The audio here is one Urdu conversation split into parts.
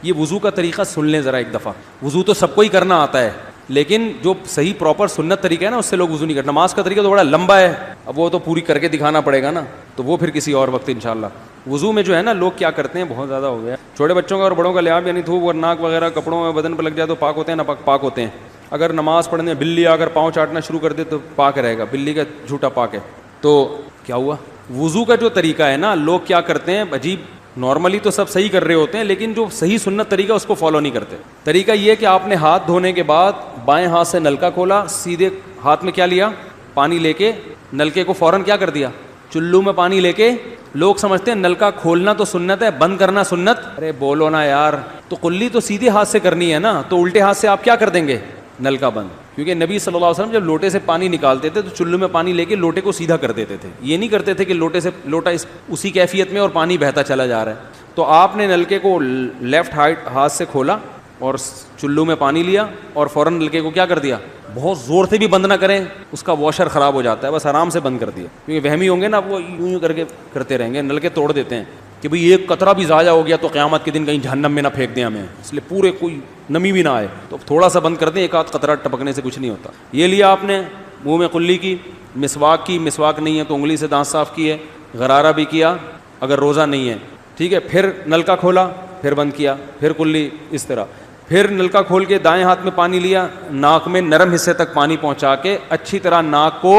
یہ وضو کا طریقہ سن لیں ذرا ایک دفعہ. وضو تو سب کو ہی کرنا آتا ہے, لیکن جو صحیح پراپر سنت طریقہ ہے نا, اس سے لوگ وضو نہیں کرتے. نماز کا طریقہ تو بڑا لمبا ہے, اب وہ تو پوری کر کے دکھانا پڑے گا نا, تو وہ پھر کسی اور وقت انشاءاللہ. وضو میں جو ہے نا لوگ کیا کرتے ہیں, بہت زیادہ ہو گیا, چھوٹے بچوں کا اور بڑوں کا لحاظ, یعنی تھوک اور ناک وغیرہ کپڑوں میں بدن پہ لگ جائے تو پاک ہوتے ہیں, نہ پاک ہوتے ہیں. اگر نماز پڑھنے بلی اگر پاؤں چاٹنا شروع کر دے تو پاک رہے گا, بلی کا جھوٹا پاک ہے. تو کیا ہوا, وضو کا جو طریقہ ہے نا, لوگ کیا کرتے ہیں عجیب, نارملی تو سب صحیح کر رہے ہوتے ہیں, لیکن جو صحیح سنت طریقہ اس کو فالو نہیں کرتے. طریقہ یہ کہ آپ نے ہاتھ دھونے کے بعد بائیں ہاتھ سے نلکا کھولا, سیدھے ہاتھ میں کیا لیا, پانی لے کے نلکے کو فوراً کیا کر دیا, چلو میں پانی لے کے. لوگ سمجھتے ہیں نلکا کھولنا تو سنت ہے, بند کرنا سنت. ارے بولو نا یار, تو قلی تو سیدھے ہاتھ سے کرنی ہے نا, تو الٹے ہاتھ سے آپ کیا کر دیں گے, نلکا بند. کیونکہ نبی صلی اللہ علیہ وسلم جب لوٹے سے پانی نکالتے تھے تو چلو میں پانی لے کے لوٹے کو سیدھا کر دیتے تھے. یہ نہیں کرتے تھے کہ لوٹے سے لوٹا اسی کیفیت میں اور پانی بہتا چلا جا رہا ہے. تو آپ نے نلکے کو لیفٹ ہاتھ سے کھولا اور چلو میں پانی لیا اور فوراً نلکے کو کیا کر دیا, بہت زور سے بھی بند نہ کریں, اس کا واشر خراب ہو جاتا ہے, بس آرام سے بند کر دیا. کیونکہ وہمی ہوں گے نا, وہ یوں کر کے کرتے رہیں گے, نلکے توڑ دیتے ہیں کہ بھئی ایک قطرہ بھی ضائع ہو گیا تو قیامت کے دن کہیں جہنم میں نہ پھینک دیں ہمیں, اس لیے پورے کوئی نمی بھی نہ آئے, تو تھوڑا سا بند کر دیں, ایک آدھ قطرہ ٹپکنے سے کچھ نہیں ہوتا. یہ لیا آپ نے, منہ میں قلی کی, مسواک کی, مسواک نہیں ہے تو انگلی سے دانت صاف کیے, غرارہ بھی کیا اگر روزہ نہیں ہے, ٹھیک ہے. پھر نلکا کھولا, پھر بند کیا, پھر کلی, اس طرح. پھر نلکا کھول کے دائیں ہاتھ میں پانی لیا, ناک میں نرم حصے تک پانی پہنچا کے اچھی طرح ناک کو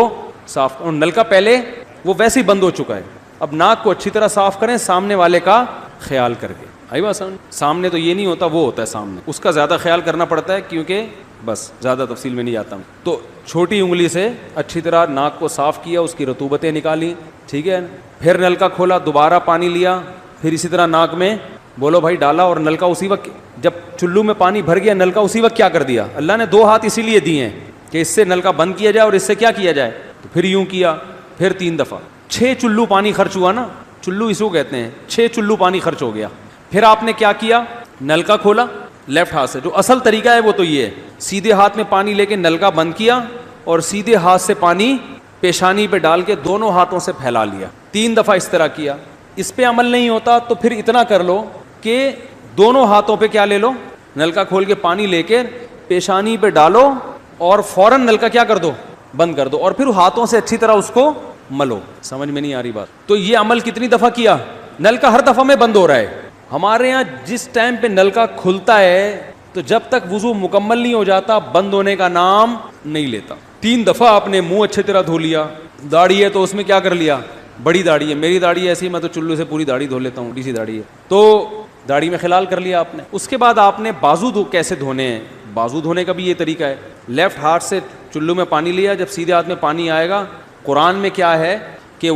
صاف. اور نلکا پہلے وہ ویسے ہی بند ہو چکا ہے, اب ناک کو اچھی طرح صاف کریں سامنے والے کا خیال کر کے. آئی بات سمجھ, سامنے تو یہ نہیں ہوتا, وہ ہوتا ہے سامنے, اس کا زیادہ خیال کرنا پڑتا ہے, کیونکہ بس زیادہ تفصیل میں نہیں جاتا ہوں. تو چھوٹی انگلی سے اچھی طرح ناک کو صاف کیا, اس کی رطوبتیں نکالی, ٹھیک ہے. پھر نلکا کھولا, دوبارہ پانی لیا, پھر اسی طرح ناک میں بولو بھائی ڈالا, اور نلکا اسی وقت, جب چلو میں پانی بھر گیا نلکا اسی وقت کیا کر دیا. اللہ نے 2 ہاتھ اسی لیے دیے ہیں کہ اس سے نلکا بند کیا جائے اور اس سے کیا کیا جائے. تو پھر یوں کیا, پھر 3 دفعہ, 6 چلو پانی خرچ ہوا نا, چلو اس کو کہتے ہیں, 6 چلو پانی خرچ ہو گیا. پھر آپ نے کیا کیا, نلکا کھولا لیفٹ ہاتھ سے, جو اصل طریقہ ہے وہ تو یہ ہے, سیدھے ہاتھ میں پانی لے کے نلکا بند کیا اور سیدھے ہاتھ سے پانی پیشانی پہ ڈال کے دونوں ہاتھوں سے پھیلا لیا. 3 دفعہ اس طرح کیا. اس پہ عمل نہیں ہوتا تو پھر اتنا کر لو کہ دونوں ہاتھوں پہ کیا لے لو, نلکا کھول کے پانی لے کے پیشانی پہ ڈالو اور فوراً نلکا کیا کر دو, بند کر دو, اور پھر ہاتھوں سے اچھی طرح اس کو ملو. سمجھ میں نہیں آ رہی بات؟ تو یہ عمل کتنی دفعہ کیا, نلکا ہر دفعہ میں بند ہو رہا ہے. ہمارے یہاں جس ٹائم پہ نلکا کھلتا ہے تو جب تک وضو مکمل نہیں ہو جاتا بند ہونے کا نام نہیں لیتا. 3 دفعہ آپ نے منہ اچھی طرح دھو لیا, داڑھی ہے تو اس میں کیا کر لیا, بڑی داڑھی ہے, میری داڑھی ایسی, میں تو چلو سے پوری داڑھی دھو لیتا ہوں, ڈی داڑھی ہے, تو داڑھی میں خلال کر لیا آپ نے. اس کے بعد آپ نے بازو کیسے دھونے ہیں, بازو دھونے کا بھی یہ طریقہ ہے. لیفٹ ہاتھ سے چلو میں پانی لیا, جب سیدھے ہاتھ میں پانی آئے گا, قرآن میں کیا ہے کہ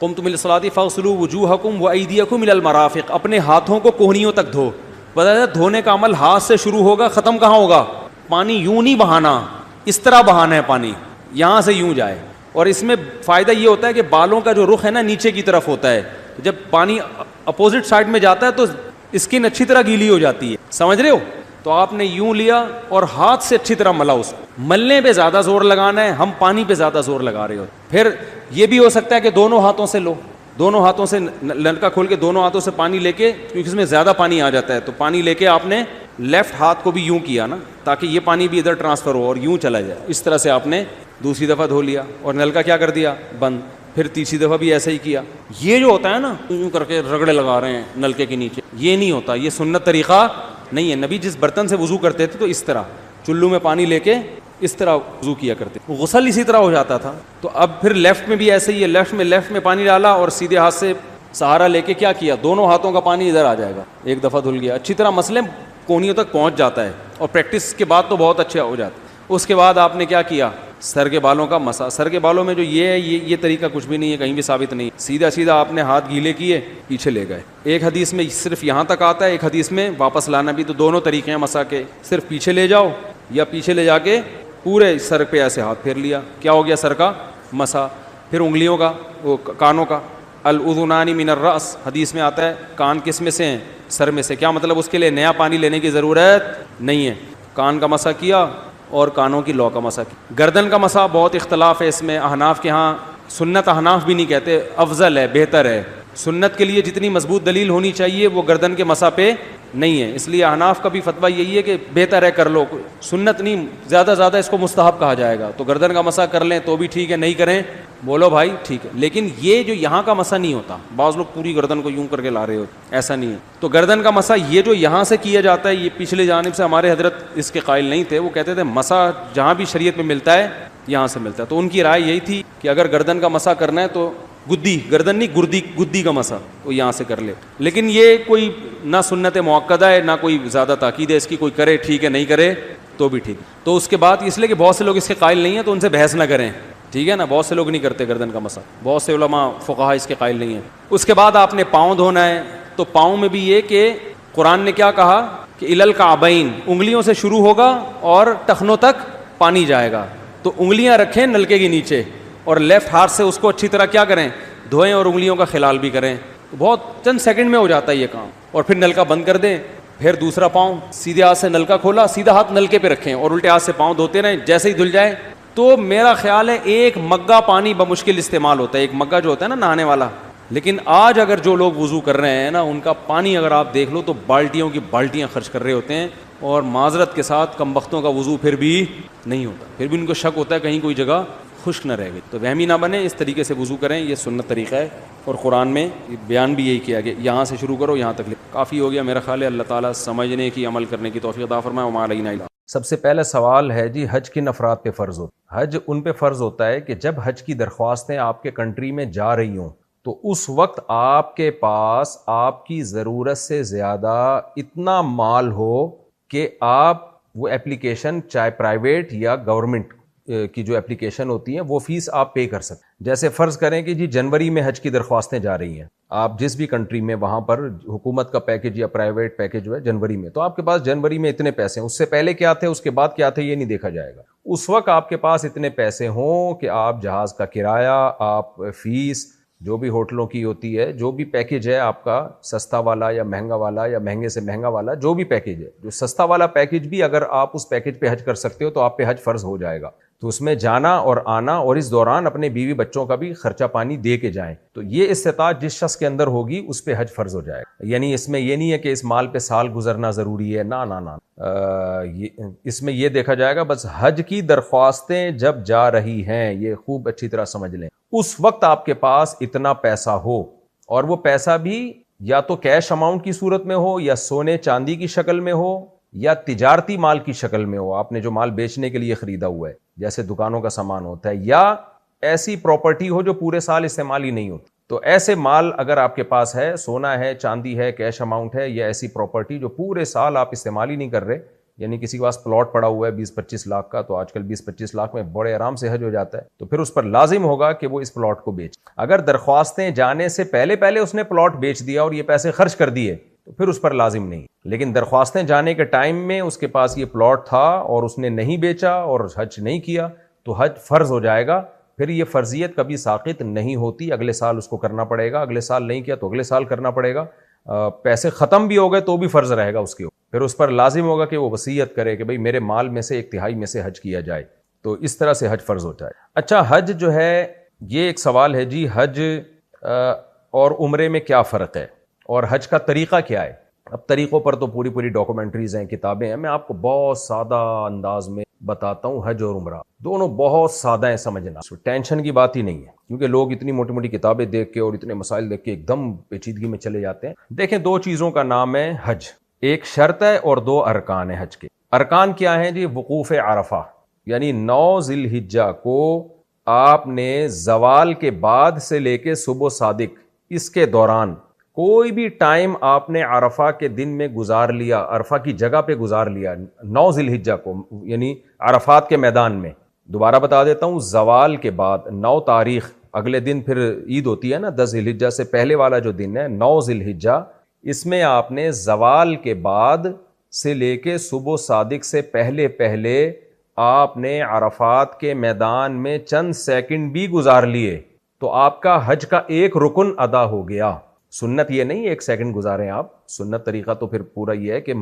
قمتم للصلاۃ فاغسلوا وجوہکم وایدیکم الی المرافق, اپنے ہاتھوں کو کوہنیوں تک دھو. بتایا دھونے کا عمل ہاتھ سے شروع ہوگا, ختم کہاں ہوگا, پانی یوں نہیں بہانا, اس طرح بہانا ہے پانی, یہاں سے یوں جائے. اور اس میں فائدہ یہ ہوتا ہے کہ بالوں کا جو رخ ہے نا نیچے کی طرف ہوتا ہے, جب پانی اپوزٹ سائڈ میں جاتا ہے تو اسکن اچھی طرح گیلی ہو جاتی ہے. سمجھ رہے ہو؟ تو آپ نے یوں لیا اور ہاتھ سے اچھی طرح ملا. اس کو ملنے پہ زیادہ زور لگانا ہے, ہم پانی پہ زیادہ زور لگا رہے ہو. پھر یہ بھی ہو سکتا ہے کہ دونوں ہاتھوں سے لو, دونوں ہاتھوں سے نلکا کھول کے دونوں ہاتھوں سے پانی لے کے, کیونکہ اس میں زیادہ پانی آ جاتا ہے, تو پانی لے کے آپ نے لیفٹ ہاتھ کو بھی یوں کیا نا, تاکہ یہ پانی بھی ادھر ٹرانسفر ہو اور یوں چلا جائے. اس طرح سے آپ نے دوسری دفعہ دھو لیا اور نلکا کیا کر دیا, بند. پھر تیسری دفعہ بھی ایسا ہی کیا. یہ جو ہوتا ہے نا یوں کر کے رگڑے لگا رہے ہیں نلکے کے نیچے, یہ نہیں ہوتا, یہ سنت طریقہ نہیں ہے. نبی جس برتن سے وضو کرتے تھے تو اس طرح چلو میں پانی لے کے اس طرح وضو کیا کرتے, غسل اسی طرح ہو جاتا تھا. تو اب پھر لیفٹ میں بھی ایسے ہی ہے, لیفٹ میں پانی ڈالا اور سیدھے ہاتھ سے سہارا لے کے کیا کیا, دونوں ہاتھوں کا پانی ادھر آ جائے گا, ایک دفعہ دھل گیا. اچھی طرح مسئلے کونیوں تک پہنچ جاتا ہے, اور پریکٹس کے بعد تو بہت اچھا ہو جاتا ہے. اس کے بعد آپ نے کیا کیا, سر کے بالوں کا مسا. سر کے بالوں میں جو یہ ہے یہ طریقہ کچھ بھی نہیں ہے, کہیں بھی ثابت نہیں. سیدھا آپ نے ہاتھ گیلے کیے, پیچھے لے گئے. ایک حدیث میں صرف یہاں تک آتا ہے, ایک حدیث میں واپس لانا بھی. تو دونوں طریقے ہیں مسا کے, صرف پیچھے لے جاؤ یا پیچھے لے جا کے پورے سر پہ ایسے ہاتھ پھیر لیا, کیا ہو گیا سر کا مسا. پھر انگلیوں کا, وہ کانوں کا, الاذنان من الراس, حدیث میں آتا ہے کان کس میں سے ہیں, سر میں سے. کیا مطلب, اس کے لیے نیا پانی لینے کی ضرورت نہیں ہے. کان کا مسا کیا اور کانوں کی لو کا مسا کیا. گردن کا مسا بہت اختلاف ہے اس میں, احناف کے ہاں سنت, احناف بھی نہیں کہتے, افضل ہے, بہتر ہے. سنت کے لیے جتنی مضبوط دلیل ہونی چاہیے وہ گردن کے مسا پہ نہیں ہے. اس لیے احناف کا بھی فتویٰ یہی ہے کہ بہتر ہے کر لو, سنت نہیں, زیادہ زیادہ اس کو مستحب کہا جائے گا. تو گردن کا مسح کر لیں تو بھی ٹھیک ہے, نہیں کریں بولو بھائی ٹھیک ہے. لیکن یہ جو یہاں کا مسح نہیں ہوتا, بعض لوگ پوری گردن کو یوں کر کے لا رہے ہو, ایسا نہیں ہے. تو گردن کا مسح یہ جو یہاں سے کیا جاتا ہے, یہ پچھلے جانب سے ہمارے حضرت اس کے قائل نہیں تھے, وہ کہتے تھے مسح جہاں بھی شریعت میں ملتا ہے یہاں سے ملتا ہے. تو ان کی رائے یہی تھی کہ اگر گردن کا مسح کرنا ہے تو گدی, گردن نہیں گدی کا مسح وہ یہاں سے کر لے. لیکن یہ کوئی نہ سنت موقدہ ہے نہ کوئی زیادہ تاکید ہے اس کی, کوئی کرے ٹھیک ہے, نہیں کرے تو بھی ٹھیک. تو اس کے بعد اس لیے کہ بہت سے لوگ اس کے قائل نہیں ہیں تو ان سے بحث نہ کریں, ٹھیک ہے نا. بہت سے لوگ نہیں کرتے گردن کا مسح, بہت سے علماء فقہا اس کے قائل نہیں ہیں. اس کے بعد آپ نے پاؤں دھونا ہے. تو پاؤں میں بھی یہ کہ قرآن نے کیا کہا کہ الل کعبین, انگلیوں سے شروع ہوگا اور ٹخنوں تک پانی جائے گا. تو انگلیاں رکھیں نلکے کے نیچے اور لیفٹ ہاتھ سے اس کو اچھی طرح کیا کریں, دھوئیں اور انگلیوں کا خلال بھی کریں. بہت چند سیکنڈ میں ہو جاتا ہے یہ کام. اور پھر نلکا بند کر دیں, پھر دوسرا پاؤں سیدھے ہاتھ سے نلکا کھولا, سیدھا ہاتھ نلکے پہ رکھیں اور الٹے ہاتھ سے پاؤں دھوتے رہیں. جیسے ہی دھل جائے تو میرا خیال ہے ایک مگا پانی بمشکل استعمال ہوتا ہے, ایک مگا جو ہوتا ہے نا نہانے والا. لیکن آج اگر جو لوگ وضو کر رہے ہیں نا, ان کا پانی اگر آپ دیکھ لو تو بالٹیوں کی بالٹیاں خرچ کر رہے ہوتے ہیں, اور معذرت کے ساتھ کم بختوں کا وضو پھر بھی نہیں ہوتا. پھر بھی ان کو شک ہوتا ہے کہیں کوئی جگہ خشک نہ رہ گئی. تو وہمی نہ بنے, اس طریقے سے وضو کریں, یہ سنت طریقہ ہے. اور قرآن میں بیان بھی یہی کیا کہ یہاں سے شروع کرو یہاں تک. کافی ہو گیا میرا خیال ہے. اللہ تعالیٰ سمجھنے کی, عمل کرنے کی توفیق عطا فرمائے. وما علینا الا. سب سے پہلا سوال ہے جی, حج کن افراد پہ فرض ہوتا ہے؟ حج ان پہ فرض ہوتا ہے کہ جب حج کی درخواستیں آپ کے کنٹری میں جا رہی ہوں تو اس وقت آپ کے پاس آپ کی ضرورت سے زیادہ اتنا مال ہو کہ آپ وہ ایپلیکیشن چاہے پرائیویٹ یا گورنمنٹ کی جو ایپلیکیشن ہوتی ہیں وہ فیس آپ پے کر سکتے. جیسے فرض کریں کہ جی جنوری میں حج کی درخواستیں جا رہی ہیں, آپ جس بھی کنٹری میں وہاں پر حکومت کا پیکج یا پرائیویٹ پیکج جو ہے جنوری میں, تو آپ کے پاس جنوری میں اتنے پیسے ہیں. اس سے پہلے کیا تھے, اس کے بعد کیا تھے, یہ نہیں دیکھا جائے گا. اس وقت آپ کے پاس اتنے پیسے ہوں کہ آپ جہاز کا کرایہ, آپ فیس جو بھی ہوٹلوں کی ہوتی ہے, جو بھی پیکج ہے آپ کا, سستا والا یا مہنگا والا یا مہنگے سے مہنگا والا, جو بھی پیکج ہے, جو سستا والا پیکج بھی اگر آپ اس پیکج پہ حج کر سکتے ہو تو آپ پہ حج فرض ہو جائے گا. تو اس میں جانا اور آنا اور اس دوران اپنے بیوی بچوں کا بھی خرچہ پانی دے کے جائیں. تو یہ استطاعت جس شخص کے اندر ہوگی اس پہ حج فرض ہو جائے گا. یعنی اس میں یہ نہیں ہے کہ اس مال پہ سال گزرنا ضروری ہے, نہ نہ نہ. اس میں یہ دیکھا جائے گا بس حج کی درخواستیں جب جا رہی ہیں, یہ خوب اچھی طرح سمجھ لیں, اس وقت آپ کے پاس اتنا پیسہ ہو, اور وہ پیسہ بھی یا تو کیش اماؤنٹ کی صورت میں ہو, یا سونے چاندی کی شکل میں ہو, یا تجارتی مال کی شکل میں ہو, آپ نے جو مال بیچنے کے لیے خریدا ہوا ہے جیسے دکانوں کا سامان ہوتا ہے, یا ایسی پراپرٹی ہو جو پورے سال استعمال ہی نہیں ہوتی. تو ایسے مال اگر آپ کے پاس ہے, سونا ہے, چاندی ہے, کیش اماؤنٹ ہے, یا ایسی پراپرٹی جو پورے سال آپ استعمال ہی نہیں کر رہے, یعنی کسی کے پاس پلاٹ پڑا ہوا ہے 20-25 لاکھ کا, تو آج کل 20-25 لاکھ میں بڑے آرام سے حج ہو جاتا ہے, تو پھر اس پر لازم ہوگا کہ وہ اس پلاٹ کو بیچ. اگر درخواستیں جانے سے پہلے اس نے پلاٹ بیچ دیا اور یہ پیسے خرچ کر دیے تو پھر اس پر لازم نہیں. لیکن درخواستیں جانے کے ٹائم میں اس کے پاس یہ پلاٹ تھا اور اس نے نہیں بیچا اور حج نہیں کیا تو حج فرض ہو جائے گا. پھر یہ فرضیت کبھی ساقط نہیں ہوتی, اگلے سال اس کو کرنا پڑے گا, اگلے سال نہیں کیا تو اگلے سال کرنا پڑے گا. پیسے ختم بھی ہو گئے تو بھی فرض رہے گا اس کے اوپر. پھر اس پر لازم ہوگا کہ وہ وصیت کرے کہ بھئی میرے مال میں سے 1/3 میں سے حج کیا جائے. تو اس طرح سے حج فرض ہو جائے. اچھا, حج جو ہے یہ ایک سوال ہے جی, حج اور عمرے میں کیا فرق ہے اور حج کا طریقہ کیا ہے؟ اب طریقوں پر تو پوری ڈاکومنٹریز ہیں, کتابیں ہیں. میں آپ کو بہت سادہ انداز میں بتاتا ہوں. حج اور عمرہ دونوں بہت سادہ ہیں سمجھنا, ٹینشن کی بات ہی نہیں ہے, کیونکہ لوگ اتنی موٹی کتابیں دیکھ کے اور اتنے مسائل دیکھ کے ایک دم پیچیدگی میں چلے جاتے ہیں. دیکھیں, 2 چیزوں کا نام ہے حج, ایک شرط ہے اور 2 ارکان ہیں حج کے. ارکان کیا ہیں جی؟ وقوف عرفہ, یعنی 9 ذی الحجہ کو آپ نے زوال کے بعد سے لے کے صبح صادق اس کے دوران کوئی بھی ٹائم آپ نے عرفہ کے دن میں گزار لیا, عرفہ کی جگہ پہ گزار لیا 9 ذی الحجہ کو, یعنی عرفات کے میدان میں. دوبارہ بتا دیتا ہوں, زوال کے بعد 9 تاریخ, اگلے دن پھر عید ہوتی ہے نا, 10 ذی الحجہ سے پہلے والا جو دن ہے 9 ذی الحجہ, اس میں آپ نے زوال کے بعد سے لے کے صبح صادق سے پہلے آپ نے عرفات کے میدان میں چند سیکنڈ بھی گزار لیے تو آپ کا حج کا ایک رکن ادا ہو گیا. سنت یہ نہیں 1 سیکنڈ گزاریں آپ, سنت طریقہ تو پھر پورا یہ ہے کہ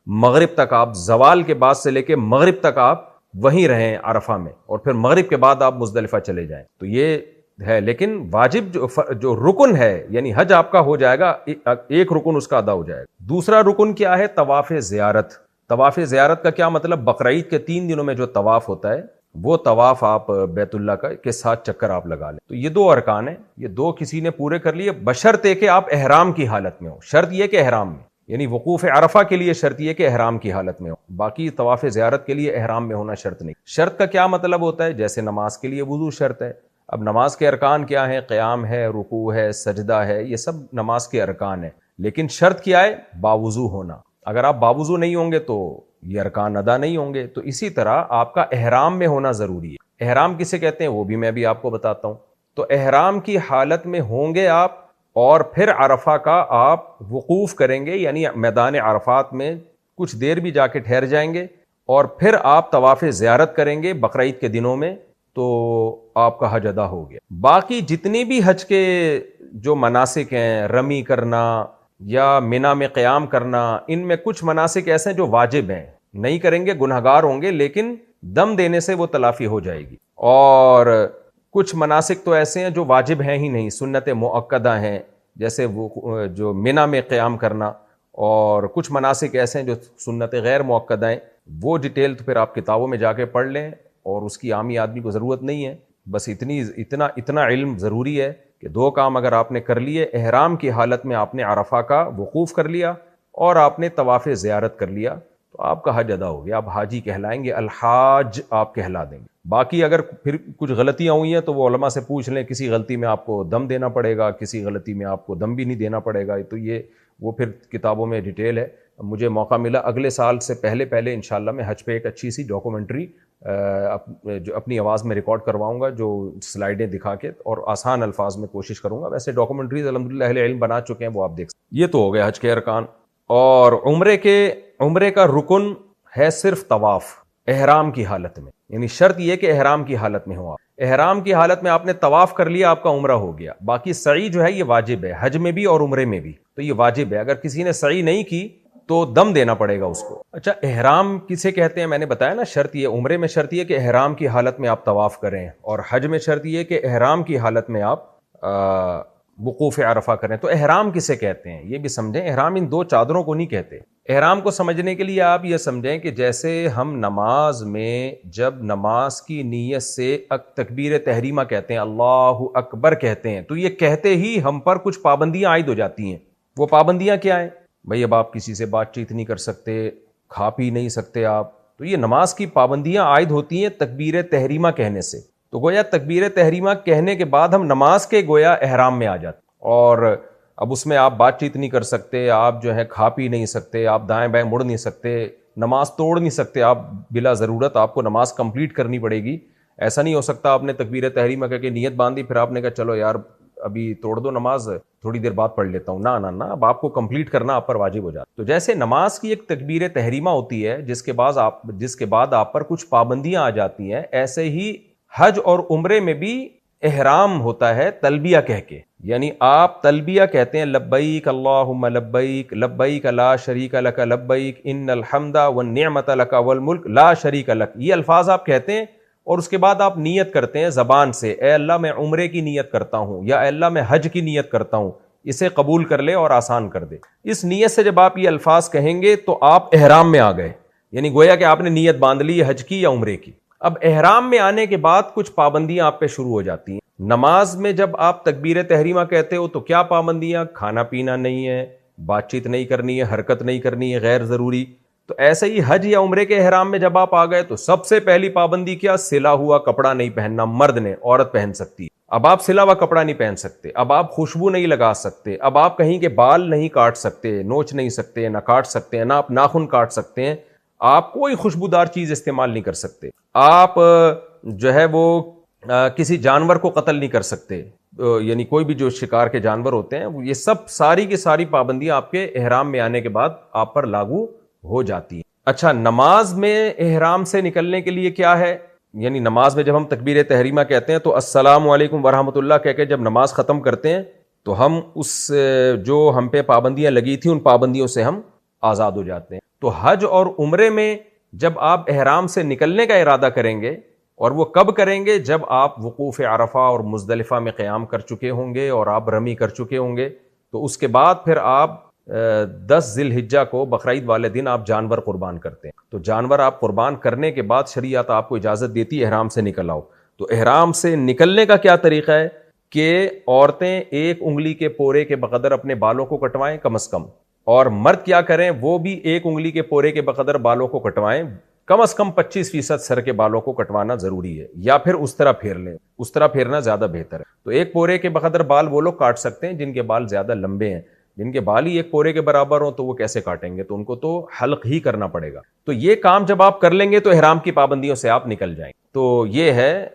مغرب تک آپ, زوال کے بعد سے لے کے مغرب تک آپ وہیں رہیں عرفہ میں, اور پھر مغرب کے بعد آپ مزدلفہ چلے جائیں. تو یہ ہے، لیکن واجب جو رکن ہے یعنی حج آپ کا ہو جائے گا، ایک رکن اس کا ادا ہو جائے گا۔ دوسرا رکن کیا ہے؟ طواف زیارت۔ طواف زیارت کا کیا مطلب؟ بقرعید کے 3 دنوں میں جو طواف ہوتا ہے وہ طواف آپ بیت اللہ کا کے 7 چکر آپ لگا لیں۔ تو یہ 2 ارکان ہیں، یہ 2 کسی نے پورے کر لیے، بشرطے کہ آپ احرام کی حالت میں ہو۔ شرط یہ کہ احرام میں، یعنی وقوف عرفہ کے لیے شرط یہ کہ احرام کی حالت میں ہو، باقی طواف زیارت کے لیے احرام میں ہونا شرط نہیں۔ شرط کا کیا مطلب ہوتا ہے؟ جیسے نماز کے لیے وضو شرط ہے۔ اب نماز کے ارکان کیا ہیں؟ قیام ہے، رکوع ہے، سجدہ ہے، یہ سب نماز کے ارکان ہیں، لیکن شرط کیا ہے؟ باوضو ہونا۔ اگر آپ باوضو نہیں ہوں گے تو یہ ارکان ادا نہیں ہوں گے۔ تو اسی طرح آپ کا احرام میں ہونا ضروری ہے۔ احرام کسے کہتے ہیں وہ بھی میں بھی آپ کو بتاتا ہوں۔ تو احرام کی حالت میں ہوں گے آپ، اور پھر عرفہ کا آپ وقوف کریں گے، یعنی میدان عرفات میں کچھ دیر بھی جا کے ٹھہر جائیں گے، اور پھر آپ طواف زیارت کریں گے بقرعید کے دنوں میں، تو آپ کا حج ادا ہو گیا۔ باقی جتنی بھی حج کے جو مناسک ہیں، رمی کرنا یا منی میں قیام کرنا، ان میں کچھ مناسک ایسے ہیں جو واجب ہیں، نہیں کریں گے گنہگار ہوں گے، لیکن دم دینے سے وہ تلافی ہو جائے گی۔ اور کچھ مناسک تو ایسے ہیں جو واجب ہیں ہی نہیں، سنت مؤکدہ ہیں، جیسے وہ جو منی میں قیام کرنا، اور کچھ مناسک ایسے ہیں جو سنت غیر مؤکدہ ہیں۔ وہ ڈیٹیل تو پھر آپ کتابوں میں جا کے پڑھ لیں، اور اس کی عامی آدمی کو ضرورت نہیں ہے، بس اتنا علم ضروری ہے کہ 2 کام اگر آپ نے کر لیے، احرام کی حالت میں آپ نے عرفہ کا وقوف کر لیا اور آپ نے طواف زیارت کر لیا، تو آپ کا حج ادا ہو گیا، آپ حاجی کہلائیں گے، الحاج آپ کہلا دیں گے۔ باقی اگر پھر کچھ غلطیاں ہوئی ہیں تو وہ علماء سے پوچھ لیں، کسی غلطی میں آپ کو دم دینا پڑے گا، کسی غلطی میں آپ کو دم بھی نہیں دینا پڑے گا، تو یہ وہ پھر کتابوں میں ڈیٹیل ہے۔ مجھے موقع ملا اگلے سال سے پہلے انشاءاللہ میں حج پہ ایک اچھی سی ڈاکومنٹری جو اپنی آواز میں ریکارڈ کرواؤں گا، جو سلائیڈیں دکھا کے اور آسان الفاظ میں کوشش کروں گا۔ ویسے ڈاکومنٹریز الحمدللہ اہل علم بنا چکے ہیں، وہ آپ دیکھ سکتے ہیں۔ یہ تو ہو گیا حج کے ارکان۔ اور عمرے کا رکن ہے صرف طواف احرام کی حالت میں، یعنی شرط یہ کہ احرام کی حالت میں ہو آپ۔ احرام کی حالت میں آپ نے طواف کر لیا، آپ کا عمرہ ہو گیا۔ باقی سعی جو ہے یہ واجب ہے، حج میں بھی اور عمرے میں بھی، تو یہ واجب ہے۔ اگر کسی نے سعی نہیں کی تو دم دینا پڑے گا اس کو۔ اچھا، احرام کسے کہتے ہیں؟ میں نے بتایا نا، شرط یہ عمرے میں شرط یہ کہ احرام کی حالت میں آپ طواف کریں، اور حج میں شرط یہ کہ احرام کی حالت میں آپ وقوف عرفہ کریں۔ تو احرام کسے کہتے ہیں یہ بھی سمجھیں۔ احرام ان 2 چادروں کو نہیں کہتے۔ احرام کو سمجھنے کے لیے آپ یہ سمجھیں کہ جیسے ہم نماز میں جب نماز کی نیت سے تکبیر تحریمہ کہتے ہیں، اللہ اکبر کہتے ہیں، تو یہ کہتے ہی ہم پر کچھ پابندیاں عائد ہو جاتی ہیں۔ وہ پابندیاں کیا ہیں؟ بھئی اب آپ کسی سے بات چیت نہیں کر سکتے، کھا پی نہیں سکتے آپ، تو یہ نماز کی پابندیاں عائد ہوتی ہیں تکبیر تحریمہ کہنے سے۔ تو گویا تکبیر تحریمہ کہنے کے بعد ہم نماز کے گویا احرام میں آ جاتے، اور اب اس میں آپ بات چیت نہیں کر سکتے، آپ جو ہے کھا پی نہیں سکتے، آپ دائیں بائیں مڑ نہیں سکتے، نماز توڑ نہیں سکتے، آپ بلا ضرورت آپ کو نماز کمپلیٹ کرنی پڑے گی۔ ایسا نہیں ہو سکتا آپ نے تکبیر تحریمہ کہہ کے نیت باندھی، پھر آپ نے کہا چلو یار ابھی توڑ دو نماز، تھوڑی دیر بعد پڑھ لیتا ہوں۔ نہ، اب آپ کو کمپلیٹ کرنا آپ پر واجب ہو جاتا۔ تو جیسے نماز کی ایک تکبیر تحریمہ ہوتی ہے جس کے بعد آپ پر کچھ پابندیاں آ جاتی ہیں، ایسے ہی حج اور عمرے میں بھی احرام ہوتا ہے تلبیہ کہہ کے، یعنی آپ تلبیہ کہتے ہیں، لبیک اللہم لبیک، لبیک لا شریک لک لبیک، ان الحمد والنعمت لک والملک لا شریک لک۔ یہ الفاظ آپ کہتے ہیں، اور اس کے بعد آپ نیت کرتے ہیں زبان سے، اے اللہ میں عمرے کی نیت کرتا ہوں، یا اے اللہ میں حج کی نیت کرتا ہوں، اسے قبول کر لے اور آسان کر دے۔ اس نیت سے جب آپ یہ الفاظ کہیں گے تو آپ احرام میں آ گئے، یعنی گویا کہ آپ نے نیت باندھ لی حج کی یا عمرے کی۔ اب احرام میں آنے کے بعد کچھ پابندیاں آپ پہ شروع ہو جاتی ہیں۔ نماز میں جب آپ تکبیر تحریمہ کہتے ہو تو کیا پابندیاں؟ کھانا پینا نہیں ہے، بات چیت نہیں کرنی ہے، حرکت نہیں کرنی ہے غیر ضروری۔ تو ایسے ہی حج یا عمرے کے احرام میں جب آپ آ گئے تو سب سے پہلی پابندی کیا؟ سلا ہوا کپڑا نہیں پہننا، مرد نے، عورت پہن سکتی ہے، اب آپ سلا ہوا کپڑا نہیں پہن سکتے، اب آپ خوشبو نہیں لگا سکتے، اب آپ کہیں کے بال نہیں کاٹ سکتے، نوچ نہیں سکتے، نہ کاٹ سکتے ہیں، نہ آپ ناخن کاٹ سکتے ہیں، آپ کوئی خوشبودار چیز استعمال نہیں کر سکتے، آپ جو ہے وہ کسی جانور کو قتل نہیں کر سکتے، یعنی کوئی بھی جو شکار کے جانور ہوتے ہیں، یہ سب ساری کی ساری پابندیاں آپ کے احرام میں آنے کے بعد آپ پر لاگو ہو جاتی ہیں۔ اچھا، نماز میں احرام سے نکلنے کے لیے کیا ہے؟ یعنی نماز میں جب ہم تکبیر تحریمہ کہتے ہیں تو السلام علیکم ورحمۃ اللہ کہہ کے جب نماز ختم کرتے ہیں تو ہم اس جو ہم پہ پابندیاں لگی تھیں ان پابندیوں سے ہم آزاد ہو جاتے ہیں۔ تو حج اور عمرے میں جب آپ احرام سے نکلنے کا ارادہ کریں گے اور وہ کب کریں گے؟ جب آپ وقوف عرفہ اور مزدلفہ میں قیام کر چکے ہوں گے اور آپ رمی کر چکے ہوں گے، تو اس کے بعد پھر آپ 10 ذی الحجہ کو بقرعید والے دن آپ جانور قربان کرتے ہیں. تو جانور آپ قربان کرنے کے بعد شریعت آپ کو اجازت دیتی ہے احرام سے نکل آؤ. تو احرام سے نکلنے کا کیا طریقہ ہے کہ عورتیں 1 انگلی کے پورے کے بقدر اپنے بالوں کو کٹوائیں کم از کم، اور مرد کیا کریں، وہ بھی 1 انگلی کے پورے کے بقدر بالوں کو کٹوائیں. کم از کم 25% سر کے بالوں کو کٹوانا ضروری ہے، یا پھر اس طرح پھیر لیں، اس طرح پھیرنا زیادہ بہتر ہے. تو 1 پورے کے بقدر بال وہ لوگ کاٹ سکتے ہیں جن کے بال زیادہ لمبے ہیں. جن کے بال ہی 1 پورے کے برابر ہوں تو وہ کیسے کاٹیں گے؟ تو ان کو تو حلق ہی کرنا پڑے گا. تو یہ کام جب آپ کر لیں گے تو احرام کی پابندیوں سے آپ نکل جائیں گے. تو یہ ہے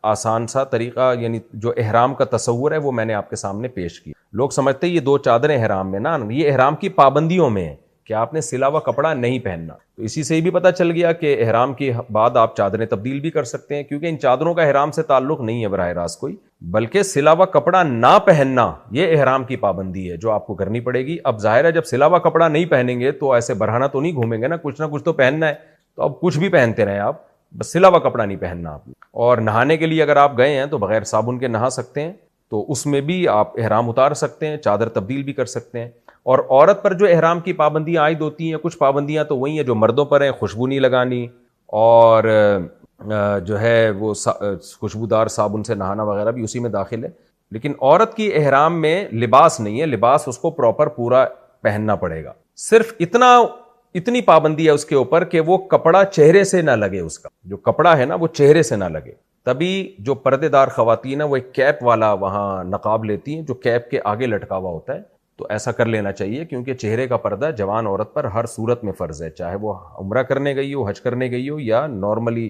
آسان سا طریقہ، یعنی جو احرام کا تصور ہے وہ میں نے آپ کے سامنے پیش کیا. لوگ سمجھتے ہیں یہ 2 چادریں احرام میں، نا، یہ احرام کی پابندیوں میں ہے کہ آپ نے سلا ہوا کپڑا نہیں پہننا. تو اسی سے بھی پتہ چل گیا کہ احرام کے بعد آپ چادریں تبدیل بھی کر سکتے ہیں، کیونکہ ان چادروں کا احرام سے تعلق نہیں ہے براہ راست کوئی، بلکہ سلا ہوا کپڑا نہ پہننا یہ احرام کی پابندی ہے جو آپ کو کرنی پڑے گی. اب ظاہر ہے جب سلا ہوا کپڑا نہیں پہنیں گے تو ایسے برہنہ تو نہیں گھومیں گے نا، کچھ نہ کچھ تو پہننا ہے. تو اب کچھ بھی پہنتے رہیں آپ، بس سلا ہوا کپڑا نہیں پہننا آپ نے. اور نہانے کے لیے اگر آپ گئے ہیں تو بغیر صابن کے نہا سکتے ہیں، تو اس میں بھی آپ احرام اتار سکتے ہیں، چادر تبدیل بھی کر سکتے ہیں. اور عورت پر جو احرام کی پابندیاں عائد ہوتی ہیں، کچھ پابندیاں تو وہی ہیں جو مردوں پر ہیں، خوشبو نہیں لگانی، اور جو ہے وہ خوشبودار صابن سے نہانا وغیرہ بھی اسی میں داخل ہے. لیکن عورت کی احرام میں لباس نہیں ہے، لباس اس کو پراپر پورا پہننا پڑے گا. صرف اتنی پابندی ہے اس کے اوپر کہ وہ کپڑا چہرے سے نہ لگے، اس کا جو کپڑا ہے نا وہ چہرے سے نہ لگے. تبھی جو پردے دار خواتین ہیں وہ ایک کیپ والا وہاں نقاب لیتی ہیں جو کیپ کے آگے لٹکا ہوا ہوتا ہے. تو ایسا کر لینا چاہیے، کیونکہ چہرے کا پردہ جوان عورت پر ہر صورت میں فرض ہے، چاہے وہ عمرہ کرنے گئی ہو، حج کرنے گئی ہو، یا نارملی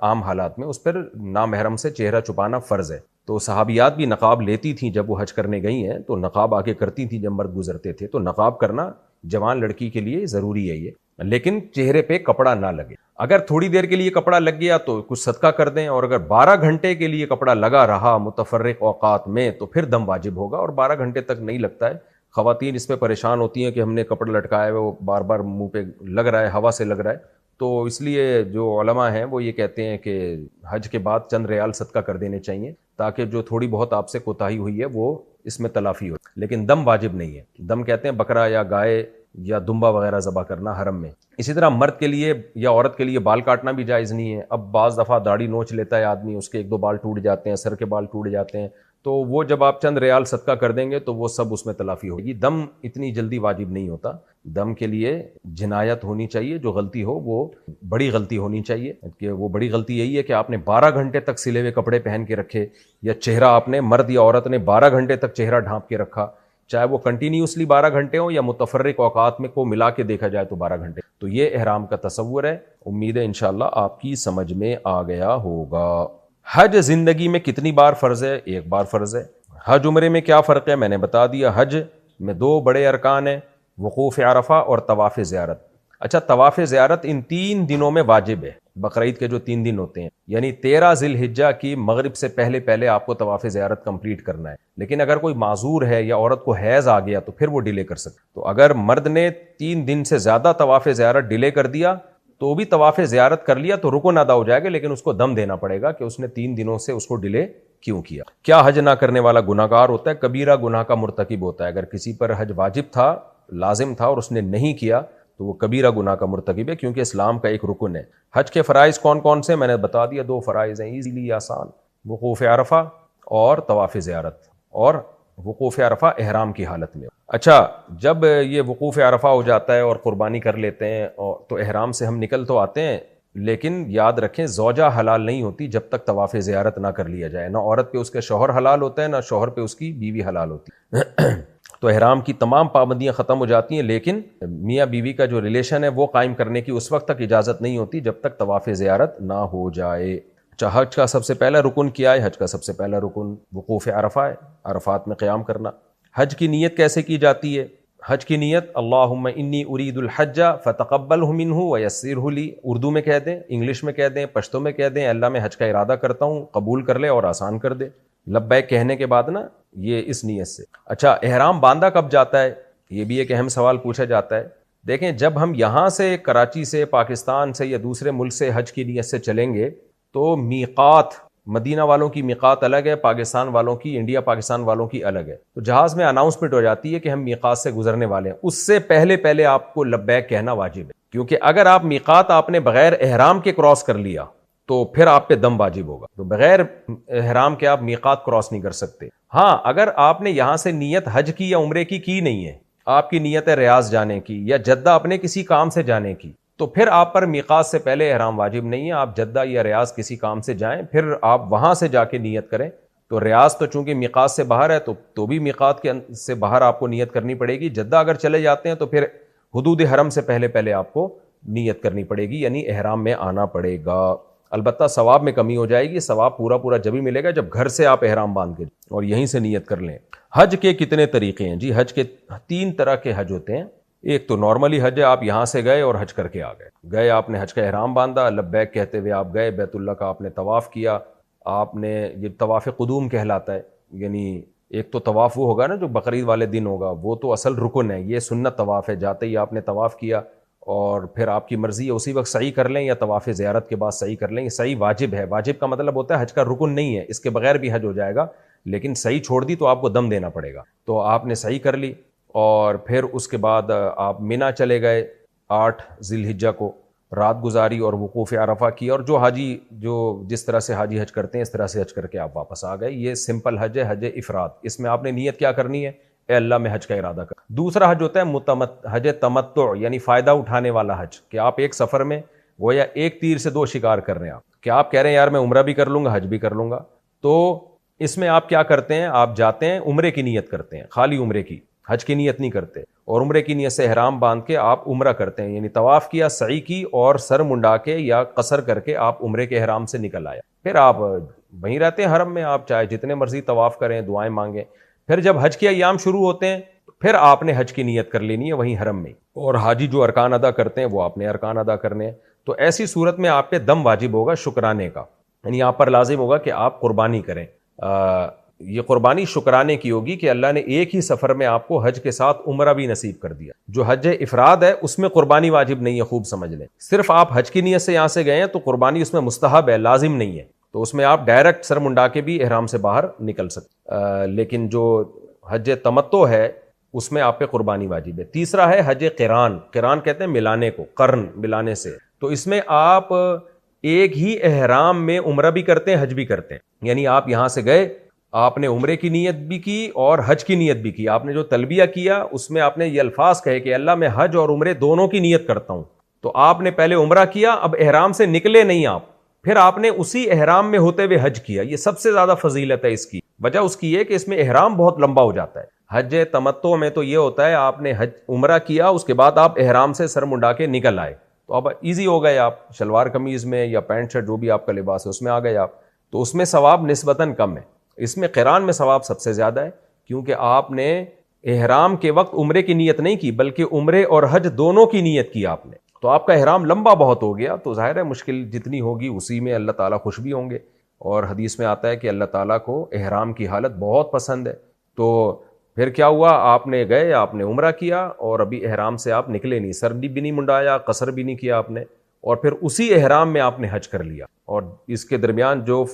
عام حالات میں اس پر نامحرم سے چہرہ چھپانا فرض ہے. تو صحابیات بھی نقاب لیتی تھیں جب وہ حج کرنے گئی ہیں، تو نقاب آگے کرتی تھیں جب مرد گزرتے تھے. تو نقاب کرنا جوان لڑکی کے لیے ضروری ہے یہ، لیکن چہرے پہ کپڑا نہ لگے. اگر تھوڑی دیر کے لیے کپڑا لگ گیا تو کچھ صدقہ کر دیں، اور اگر 12 گھنٹے کے لیے کپڑا لگا رہا متفرق اوقات میں تو پھر دم واجب ہوگا. اور 12 گھنٹے تک نہیں لگتا ہے. خواتین اس پہ پریشان ہوتی ہیں کہ ہم نے کپڑا لٹکایا ہے، وہ بار بار منہ پہ لگ رہا ہے، ہوا سے لگ رہا ہے. تو اس لیے جو علماء ہیں وہ یہ کہتے ہیں کہ حج کے بعد چند ریال صدقہ کر دینے چاہیے، تاکہ جو تھوڑی بہت آپ سے کوتاہی ہوئی ہے وہ اس میں تلافی ہو. لیکن دم واجب نہیں ہے. دم کہتے ہیں بکرا یا گائے یا دمبا وغیرہ ذبح کرنا حرم میں. اسی طرح مرد کے لیے یا عورت کے لیے بال کاٹنا بھی جائز نہیں ہے. اب بعض دفعہ داڑھی نوچ لیتا ہے آدمی، اس کے 1-2 بال ٹوٹ جاتے ہیں، سر کے بال ٹوٹ جاتے ہیں، تو وہ جب آپ چند ریال صدقہ کر دیں گے تو وہ سب اس میں تلافی ہوگی. دم اتنی جلدی واجب نہیں ہوتا. دم کے لیے جنایت ہونی چاہیے، جو غلطی ہو وہ بڑی غلطی ہونی چاہیے. کہ وہ بڑی غلطی یہی ہے کہ آپ نے 12 گھنٹے تک سلے ہوئے کپڑے پہن کے رکھے، یا چہرہ آپ نے، مرد یا عورت نے 12 گھنٹے تک چہرہ ڈھانپ کے رکھا، چاہے وہ کنٹینیوسلی 12 گھنٹے ہوں یا متفرق اوقات میں کو ملا کے دیکھا جائے تو 12 گھنٹے. تو یہ احرام کا تصور ہے. امید ہے انشاءاللہ آپ کی سمجھ میں آ گیا ہوگا. حج زندگی میں کتنی بار فرض ہے؟ 1 بار فرض ہے. حج عمرے میں کیا فرق ہے؟ میں نے بتا دیا. حج میں 2 بڑے ارکان ہیں، وقوف عرفہ اور طواف زیارت. اچھا، طواف زیارت ان 3 دنوں میں واجب ہے. بقرعید کے جو 3 دن ہوتے ہیں، یعنی 13 ذی الحجہ کی مغرب سے پہلے آپ کو طواف زیارت کمپلیٹ کرنا ہے. لیکن اگر کوئی معذور ہے یا عورت کو حیض آ گیا تو پھر وہ ڈیلے کر سکتے. تو اگر مرد نے 3 دن سے زیادہ طواف زیارت ڈیلے کر دیا تو بھی طواف زیارت کر لیا تو رکن ادا ہو جائے گا، لیکن اس کو دم دینا پڑے گا کہ اس نے 3 دنوں سے اس کو ڈیلے کیوں کیا. کیا حج نہ کرنے والا گناہگار ہوتا ہے؟ کبیرہ گناہ کا مرتکب ہوتا ہے. اگر کسی پر حج واجب تھا، لازم تھا، اور اس نے نہیں کیا تو وہ کبیرہ گناہ کا مرتکب ہے، کیونکہ اسلام کا ایک رکن ہے. حج کے فرائض کون کون سے؟ میں نے بتا دیا. 2 فرائض ہیں ایزیلی آسان، وقوف عرفہ اور طواف زیارت. اور وقوف عرفہ احرام کی حالت میں. اچھا، جب یہ وقوف عرفہ ہو جاتا ہے اور قربانی کر لیتے ہیں تو احرام سے ہم نکل تو آتے ہیں، لیکن یاد رکھیں زوجہ حلال نہیں ہوتی جب تک طواف زیارت نہ کر لیا جائے. نہ عورت پہ اس کے شوہر حلال ہوتا ہے، نہ شوہر پہ اس کی بیوی حلال ہوتی. تو احرام کی تمام پابندیاں ختم ہو جاتی ہیں، لیکن میاں بیوی کا جو ریلیشن ہے وہ قائم کرنے کی اس وقت تک اجازت نہیں ہوتی جب تک طواف زیارت نہ ہو جائے. اچھا، حج کا سب سے پہلا رکن کیا ہے؟ حج کا سب سے پہلا رکن وقوف عرفہ ہے، عرفات میں قیام کرنا. حج کی نیت کیسے کی جاتی ہے؟ حج کی نیت اللہم انی ارید الحج فتقبلہ منہ ویسرہ لی. اردو میں کہہ دیں، انگلش میں کہہ دیں، پشتو میں کہہ دیں، اللہ میں حج کا ارادہ کرتا ہوں، قبول کر لے اور آسان کر دے. لبیک کہنے کے بعد نا، یہ اس نیت سے. اچھا، احرام باندھا کب جاتا ہے؟ یہ بھی ایک اہم سوال پوچھا جاتا ہے. دیکھیں، جب ہم یہاں سے کراچی سے، پاکستان سے یا دوسرے ملک سے حج کی نیت سے چلیں گے تو میقات مدینہ والوں کی میقات الگ ہے، پاکستان والوں کی، انڈیا پاکستان والوں کی الگ ہے. تو جہاز میں اناؤنسمنٹ ہو جاتی ہے کہ ہم میقات سے گزرنے والے ہیں، اس سے پہلے آپ کو لبیک کہنا واجب ہے، کیونکہ اگر آپ میقات آپ نے بغیر احرام کے کراس کر لیا تو پھر آپ پہ دم واجب ہوگا. تو بغیر احرام کے آپ میقات کراس نہیں کر سکتے. ہاں اگر آپ نے یہاں سے نیت حج کی یا عمرے کی نہیں ہے، آپ کی نیت ہے ریاض جانے کی یا جدہ اپنے کسی کام سے جانے کی، تو پھر آپ پر میقات سے پہلے احرام واجب نہیں ہے. آپ جدہ یا ریاض کسی کام سے جائیں، پھر آپ وہاں سے جا کے نیت کریں. تو ریاض تو چونکہ میقات سے باہر ہے تو بھی میقات کے سے باہر آپ کو نیت کرنی پڑے گی. جدہ اگر چلے جاتے ہیں تو پھر حدود حرم سے پہلے آپ کو نیت کرنی پڑے گی، یعنی احرام میں آنا پڑے گا. البتہ ثواب میں کمی ہو جائے گی. ثواب پورا جبھی ملے گا جب گھر سے آپ احرام باندھ کے اور یہیں سے نیت کر لیں. حج کے کتنے طریقے ہیں؟ جی حج کے 3 طرح کے حج ہوتے ہیں. ایک تو نارملی حج ہے، آپ یہاں سے گئے اور حج کر کے آ گئے آپ نے حج کا احرام باندھا، لبیک کہتے ہوئے آپ گئے، بیت اللہ کا آپ نے طواف کیا. آپ نے یہ طواف قدوم کہلاتا ہے، یعنی ایک تو طواف وہ ہوگا نا جو بقرعید والے دن ہوگا، وہ تو اصل رکن ہے. یہ سنت طواف ہے، جاتے ہی آپ نے طواف کیا اور پھر آپ کی مرضی ہے اسی وقت سعی کر لیں یا طواف زیارت کے بعد سعی کر لیں. یہ سعی واجب ہے. واجب کا مطلب ہوتا ہے حج کا رکن نہیں ہے، اس کے بغیر بھی حج ہو جائے گا، لیکن سعی چھوڑ دی تو آپ کو دم دینا پڑے گا. تو آپ نے سعی کر لی اور پھر اس کے بعد آپ منا چلے گئے. 8 ذی الحجہ کو رات گزاری اور وقوف عرفہ کی، اور جو حاجی جو جس طرح سے حاجی حج کرتے ہیں اس طرح سے حج کر کے آپ واپس آ گئے. یہ سمپل حج ہے، حج افراد. اس میں آپ نے نیت کیا کرنی ہے؟ اے اللہ میں حج کا ارادہ کر. دوسرا حج ہوتا ہے حج تمتع، یعنی فائدہ اٹھانے والا حج، کہ آپ ایک سفر میں گویا ایک تیر سے 2 شکار کر رہے ہیں. آپ کہ آپ کہہ رہے ہیں یار میں عمرہ بھی کر لوں گا حج بھی کر لوں گا. تو اس میں آپ کیا کرتے ہیں؟ آپ جاتے ہیں عمرے کی نیت کرتے ہیں، خالی عمرے کی، حج کی نیت نہیں کرتے، اور عمرے کی نیت سے احرام باندھ کے آپ عمرہ کرتے ہیں، یعنی طواف کیا، سعی کی اور سر منڈا کے یا قصر کر کے آپ عمرے کے احرام سے نکل آیا. پھر آپ وہیں رہتے ہیں حرم میں، آپ چاہے جتنے مرضی طواف کریں، دعائیں مانگیں. پھر جب حج کے ایام شروع ہوتے ہیں پھر آپ نے حج کی نیت کر لینی ہے وہیں حرم میں، اور حاجی جو ارکان ادا کرتے ہیں وہ آپ نے ارکان ادا کرنے ہیں. تو ایسی صورت میں آپ پہ دم واجب ہوگا شکرانے کا، یعنی آپ پر لازم ہوگا کہ آپ قربانی کریں. یہ قربانی شکرانے کی ہوگی کہ اللہ نے ایک ہی سفر میں آپ کو حج کے ساتھ عمرہ بھی نصیب کر دیا. جو حج افراد ہے اس میں قربانی واجب نہیں ہے، خوب سمجھ لیں. صرف آپ حج کی نیت سے یہاں سے گئے ہیں تو قربانی اس میں مستحب ہے، لازم نہیں ہے. تو اس میں آپ ڈائریکٹ سر منڈا کے بھی احرام سے باہر نکل سکتے. لیکن جو حج تمتع ہے اس میں آپ پہ قربانی واجب ہے. تیسرا ہے حج قران. قران کہتے ہیں ملانے کو، قرن ملانے سے. تو اس میں آپ ایک ہی احرام میں عمرہ بھی کرتے ہیں، حج بھی کرتے ہیں. یعنی آپ یہاں سے گئے، آپ نے عمرے کی نیت بھی کی اور حج کی نیت بھی کی. آپ نے جو تلبیہ کیا اس میں آپ نے یہ الفاظ کہے کہ اللہ میں حج اور عمرے دونوں کی نیت کرتا ہوں. تو آپ نے پہلے عمرہ کیا، اب احرام سے نکلے نہیں آپ، پھر آپ نے اسی احرام میں ہوتے ہوئے حج کیا. یہ سب سے زیادہ فضیلت ہے اس کی. وجہ اس کی یہ کہ اس میں احرام بہت لمبا ہو جاتا ہے. حج تمتع میں تو یہ ہوتا ہے آپ نے حج عمرہ کیا، اس کے بعد آپ احرام سے سر منڈا کے نکل آئے، تو اب ایزی ہو گئے، آپ شلوار قمیض میں یا پینٹ شرٹ جو بھی آپ کا لباس ہے اس میں آ گئے آپ. تو اس میں ثواب نسبتاً کم ہے. اس میں قران میں ثواب سب سے زیادہ ہے، کیونکہ آپ نے احرام کے وقت عمرے کی نیت نہیں کی بلکہ عمرے اور حج دونوں کی نیت کی آپ نے. تو آپ کا احرام لمبا بہت ہو گیا. تو ظاہر ہے مشکل جتنی ہوگی اسی میں اللہ تعالیٰ خوش بھی ہوں گے. اور حدیث میں آتا ہے کہ اللہ تعالیٰ کو احرام کی حالت بہت پسند ہے. تو پھر کیا ہوا؟ آپ نے گئے، آپ نے عمرہ کیا اور ابھی احرام سے آپ نکلے نہیں، سر بھی نہیں منڈایا، قصر بھی نہیں کیا آپ نے، اور پھر اسی احرام میں آپ نے حج کر لیا. اور اس کے درمیان جو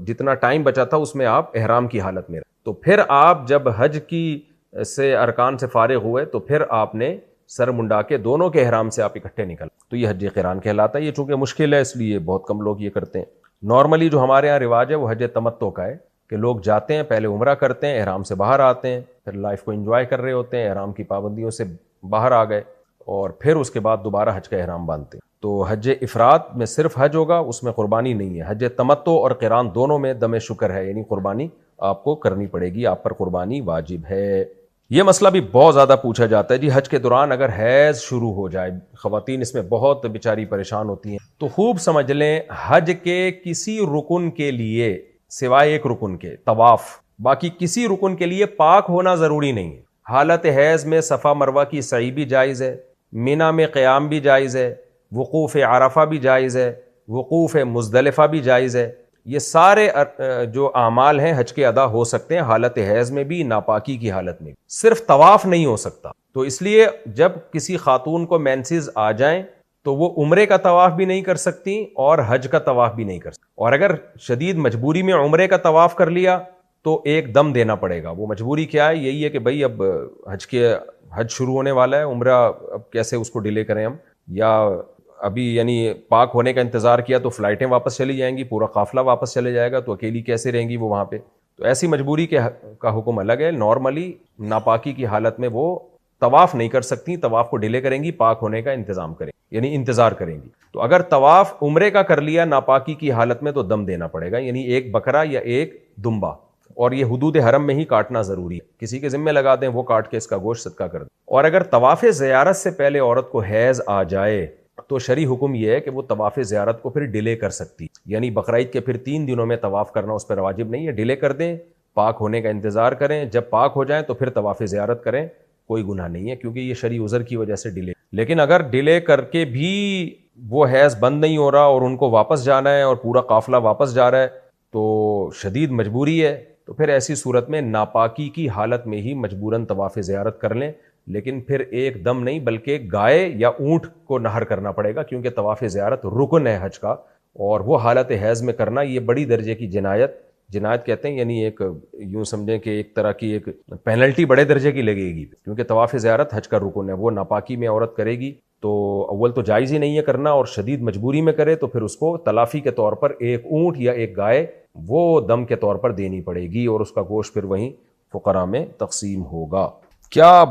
جتنا ٹائم بچا تھا اس میں آپ احرام کی حالت میں رہے. تو پھر آپ جب حج کی سے ارکان سے فارغ ہوئے تو پھر آپ نے سر منڈا کے دونوں کے احرام سے آپ اکٹھے نکل. تو یہ حج قران کہلاتا ہے. یہ چونکہ مشکل ہے اس لیے بہت کم لوگ یہ کرتے ہیں. نارملی جو ہمارے ہاں رواج ہے وہ حج تمتع کا ہے کہ لوگ جاتے ہیں، پہلے عمرہ کرتے ہیں، احرام سے باہر آتے ہیں، پھر لائف کو انجوائے کر رہے ہوتے ہیں، احرام کی پابندیوں سے باہر آ گئے اور پھر اس کے بعد دوبارہ حج کا احرام باندھتے ہیں. تو حج افراد میں صرف حج ہوگا، اس میں قربانی نہیں ہے. حج تمتع اور قران دونوں میں دم شکر ہے، یعنی قربانی آپ کو کرنی پڑے گی، آپ پر قربانی واجب ہے. یہ مسئلہ بھی بہت زیادہ پوچھا جاتا ہے جی حج کے دوران اگر حیض شروع ہو جائے، خواتین اس میں بہت بیچاری پریشان ہوتی ہیں. تو خوب سمجھ لیں حج کے کسی رکن کے لیے سوائے ایک رکن کے طواف، باقی کسی رکن کے لیے پاک ہونا ضروری نہیں ہے. حالت حیض میں صفا مروہ کی سعی بھی جائز ہے، مینا میں قیام بھی جائز ہے، وقوف عرفہ بھی جائز ہے، وقوف مزدلفہ بھی جائز ہے. یہ سارے جو اعمال ہیں حج کے ادا ہو سکتے ہیں حالت حیض میں بھی، ناپاکی کی حالت میں. صرف طواف نہیں ہو سکتا. تو اس لیے جب کسی خاتون کو مینسز آ جائیں تو وہ عمرے کا طواف بھی نہیں کر سکتی اور حج کا طواف بھی نہیں کر سکتی. اور اگر شدید مجبوری میں عمرے کا طواف کر لیا تو ایک دم دینا پڑے گا. وہ مجبوری کیا ہے؟ یہی ہے کہ بھائی اب حج شروع ہونے والا ہے, عمرہ اب کیسے اس کو ڈیلے کریں ہم, یا ابھی یعنی پاک ہونے کا انتظار کیا تو فلائٹیں واپس چلی جائیں گی, پورا قافلہ واپس چلے جائے گا, تو اکیلی کیسے رہیں گی وہ وہاں پہ. تو ایسی مجبوری کا حکم الگ ہے. نارملی ناپاکی کی حالت میں وہ طواف نہیں کر سکتی, طواف کو ڈیلے کریں گی, پاک ہونے کا انتظام کریں یعنی انتظار کریں گی. تو اگر طواف عمرے کا کر لیا ناپاکی کی حالت میں تو دم دینا پڑے گا, یعنی ایک بکرا یا ایک دمبا, اور یہ حدود حرم میں ہی کاٹنا ضروری ہے. کسی کے ذمہ لگا دیں, وہ کاٹ کے اس کا گوشت صدقہ کر دیں. اور اگر طواف زیارت سے پہلے عورت کو حیض آ جائے تو شرعی حکم یہ ہے کہ وہ طواف زیارت کو پھر ڈیلے کر سکتی, یعنی بقرعید کے پھر 3 دنوں میں طواف کرنا اس پر واجب نہیں ہے, ڈیلے کر دیں, پاک ہونے کا انتظار کریں, جب پاک ہو جائیں تو پھر طواف زیارت کریں, کوئی گناہ نہیں ہے, کیونکہ یہ شرعی عذر کی وجہ سے ڈیلے. لیکن اگر ڈیلے کر کے بھی وہ حیض بند نہیں ہو رہا اور ان کو واپس جانا ہے اور پورا قافلہ واپس جا رہا ہے تو شدید مجبوری ہے, تو پھر ایسی صورت میں ناپاکی کی حالت میں ہی مجبوراً طواف زیارت کر لیں, لیکن پھر ایک دم نہیں بلکہ گائے یا اونٹ کو نہر کرنا پڑے گا, کیونکہ طواف زیارت رکن ہے حج کا, اور وہ حالت حیض میں کرنا یہ بڑی درجے کی جنایت کہتے ہیں, یعنی ایک یوں سمجھیں کہ ایک طرح کی ایک پینلٹی بڑے درجے کی لگے گی, کیونکہ طواف زیارت حج کا رکن ہے. وہ ناپاکی میں عورت کرے گی تو اول تو جائز ہی نہیں ہے کرنا, اور شدید مجبوری میں کرے تو پھر اس کو تلافی کے طور پر ایک اونٹ یا ایک گائے وہ دم کے طور پر دینی پڑے گی, اور اس کا گوشت پھر وہیں فقراء میں تقسیم ہوگا. کیا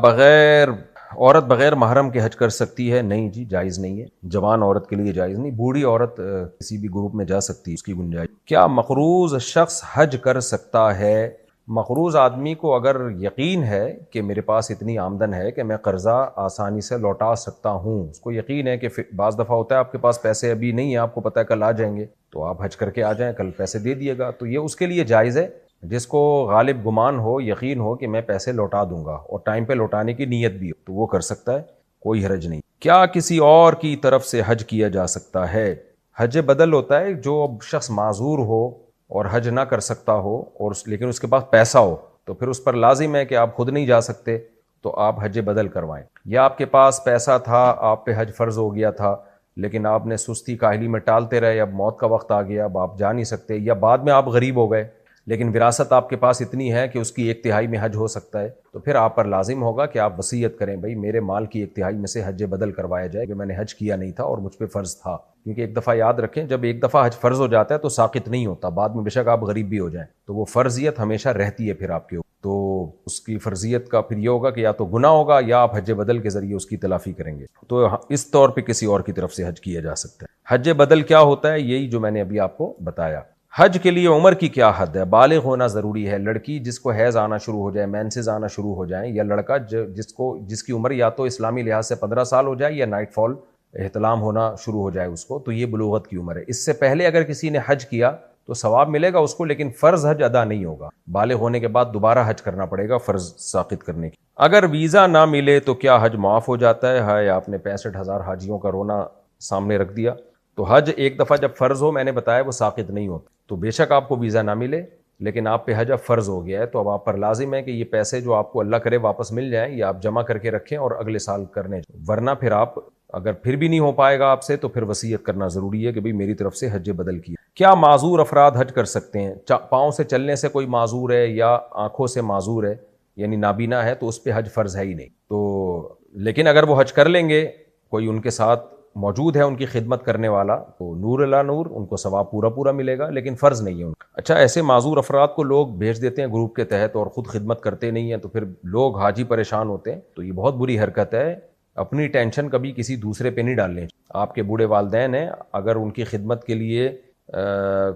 عورت بغیر محرم کے حج کر سکتی ہے؟ نہیں جی, جائز نہیں ہے. جوان عورت کے لیے جائز نہیں, بوڑھی عورت کسی بھی گروپ میں جا سکتی ہے, اس کی گنجائش. کیا مقروض شخص حج کر سکتا ہے؟ مقروض آدمی کو اگر یقین ہے کہ میرے پاس اتنی آمدن ہے کہ میں قرضہ آسانی سے لوٹا سکتا ہوں, اس کو یقین ہے کہ بعض دفعہ ہوتا ہے آپ کے پاس پیسے ابھی نہیں ہیں, آپ کو پتہ ہے کل آ جائیں گے, تو آپ حج کر کے آ جائیں, کل پیسے دے دیے گا, تو یہ اس کے لیے جائز ہے. جس کو غالب گمان ہو, یقین ہو کہ میں پیسے لوٹا دوں گا اور ٹائم پہ لوٹانے کی نیت بھی ہو, تو وہ کر سکتا ہے, کوئی حرج نہیں. کیا کسی اور کی طرف سے حج کیا جا سکتا ہے؟ حج بدل ہوتا ہے جو شخص معذور ہو اور حج نہ کر سکتا ہو اور لیکن اس کے پاس پیسہ ہو, تو پھر اس پر لازم ہے کہ آپ خود نہیں جا سکتے تو آپ حج بدل کروائیں. یا آپ کے پاس پیسہ تھا, آپ پہ حج فرض ہو گیا تھا, لیکن آپ نے سستی کاہلی میں ٹالتے رہے, اب موت کا وقت آ گیا, اب آپ جا نہیں سکتے, یا بعد میں آپ غریب ہو گئے لیکن وراثت آپ کے پاس اتنی ہے کہ اس کی 1/3 میں حج ہو سکتا ہے, تو پھر آپ پر لازم ہوگا کہ آپ وصیت کریں, بھائی میرے مال کی 1/3 میں سے حج بدل کروایا جائے کہ میں نے حج کیا نہیں تھا اور مجھ پہ فرض تھا. کیونکہ ایک دفعہ یاد رکھیں, جب ایک دفعہ حج فرض ہو جاتا ہے تو ساقط نہیں ہوتا, بعد میں بے شک آپ غریب بھی ہو جائیں تو وہ فرضیت ہمیشہ رہتی ہے پھر آپ کے اوپر. تو اس کی فرضیت کا پھر یہ ہوگا کہ یا تو گناہ ہوگا یا آپ حج بدل کے ذریعے اس کی تلافی کریں گے. تو اس طور پہ کسی اور کی طرف سے حج کیا جا سکتا ہے. حج بدل کیا ہوتا ہے؟ یہی جو میں نے ابھی آپ کو بتایا. حج کے لیے عمر کی کیا حد ہے؟ بالغ ہونا ضروری ہے. لڑکی جس کو حیض آنا شروع ہو جائے, مینسز آنا شروع ہو جائیں, یا لڑکا جس کی عمر یا تو اسلامی لحاظ سے 15 سال ہو جائے یا نائٹ فال احتلام ہونا شروع ہو جائے اس کو, تو یہ بلوغت کی عمر ہے. اس سے پہلے اگر کسی نے حج کیا تو ثواب ملے گا اس کو, لیکن فرض حج ادا نہیں ہوگا. بالغ ہونے کے بعد دوبارہ حج کرنا پڑے گا فرض ساقط کرنے کی. اگر ویزا نہ ملے تو کیا حج معاف ہو جاتا ہے؟ ہائے, آپ نے 65,000 حاجیوں کا رونا سامنے رکھ دیا. تو حج ایک دفعہ جب فرض ہو, میں نے بتایا وہ ساقط نہیں ہوتا, تو بے شک آپ کو ویزا نہ ملے لیکن آپ پہ حج اب فرض ہو گیا ہے, تو اب آپ پر لازم ہے کہ یہ پیسے جو آپ کو اللہ کرے واپس مل جائیں, یہ آپ جمع کر کے رکھیں اور اگلے سال کرنے, ورنہ پھر آپ اگر پھر بھی نہیں ہو پائے گا آپ سے تو پھر وصیت کرنا ضروری ہے کہ بھئی میری طرف سے حج بدل کیا. کیا معذور افراد حج کر سکتے ہیں؟ پاؤں سے چلنے سے کوئی معذور ہے یا آنکھوں سے معذور ہے یعنی نابینا ہے تو اس پہ حج فرض ہے ہی نہیں. تو لیکن اگر وہ حج کر لیں گے, کوئی ان کے ساتھ موجود ہے ان کی خدمت کرنے والا, تو نور لا نور, ان کو ثواب پورا ملے گا, لیکن فرض نہیں ہے ان کا. اچھا, ایسے معذور افراد کو لوگ بھیج دیتے ہیں گروپ کے تحت اور خود خدمت کرتے نہیں ہیں, تو پھر لوگ حاجی پریشان ہوتے ہیں, تو یہ بہت بری حرکت ہے. اپنی ٹینشن کبھی کسی دوسرے پہ نہیں ڈالنے. آپ کے بوڑھے والدین ہیں, اگر ان کی خدمت کے لیے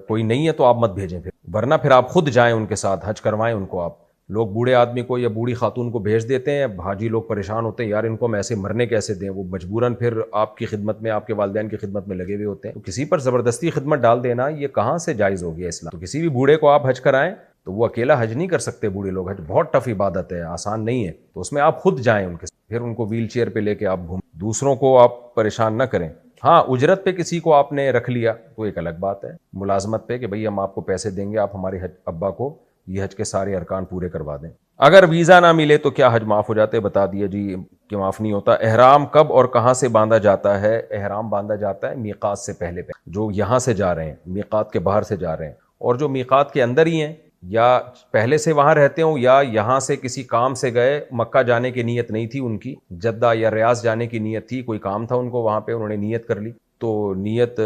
کوئی نہیں ہے تو آپ مت بھیجیں, ورنہ پھر آپ خود جائیں ان کے ساتھ, حج کروائیں ان کو. آپ لوگ بوڑھے آدمی کو یا بوڑھی خاتون کو بھیج دیتے ہیں, حاجی لوگ پریشان ہوتے ہیں, یار ان کو ہم ایسے مرنے کیسے دیں, وہ مجبوراً پھر آپ کی خدمت میں, آپ کے والدین کی خدمت میں لگے ہوئے ہوتے ہیں. تو کسی پر زبردستی خدمت ڈال دینا یہ کہاں سے جائز ہو گیا اسلام. تو کسی بھی بوڑھے کو آپ حج کرائیں تو وہ اکیلا حج نہیں کر سکتے بوڑھے لوگ, حج بہت ٹف عبادت ہے, آسان نہیں ہے, تو اس میں آپ خود جائیں ان کے ساتھ, پھر ان کو ویل چیئر پہ لے کے آپ گھومیں, دوسروں کو آپ پریشان نہ کریں. ہاں, اجرت پہ کسی کو آپ نے رکھ لیا تو ایک الگ بات ہے, ملازمت پہ کہ بھئی ہم آپ کو پیسے دیں گے, آپ ہمارے ابا کو یہ حج کے سارے ارکان پورے کروا دیں. اگر ویزا نہ ملے تو کیا حج معاف ہو جاتے؟ بتا دیا جی کہ معاف نہیں ہوتا۔ احرام کب اور کہاں سے باندھا جاتا ہے؟ احرام باندھا جاتا ہے میقات سے پہلے جو یہاں سے جا رہے ہیں، میقات کے باہر سے جا رہے ہیں، اور جو میقات کے اندر ہی ہیں یا پہلے سے وہاں رہتے ہوں یا یہاں سے کسی کام سے گئے، مکہ جانے کی نیت نہیں تھی ان کی، جدہ یا ریاض جانے کی نیت تھی، کوئی کام تھا ان کو وہاں پہ، انہوں نے نیت کر لی تو نیت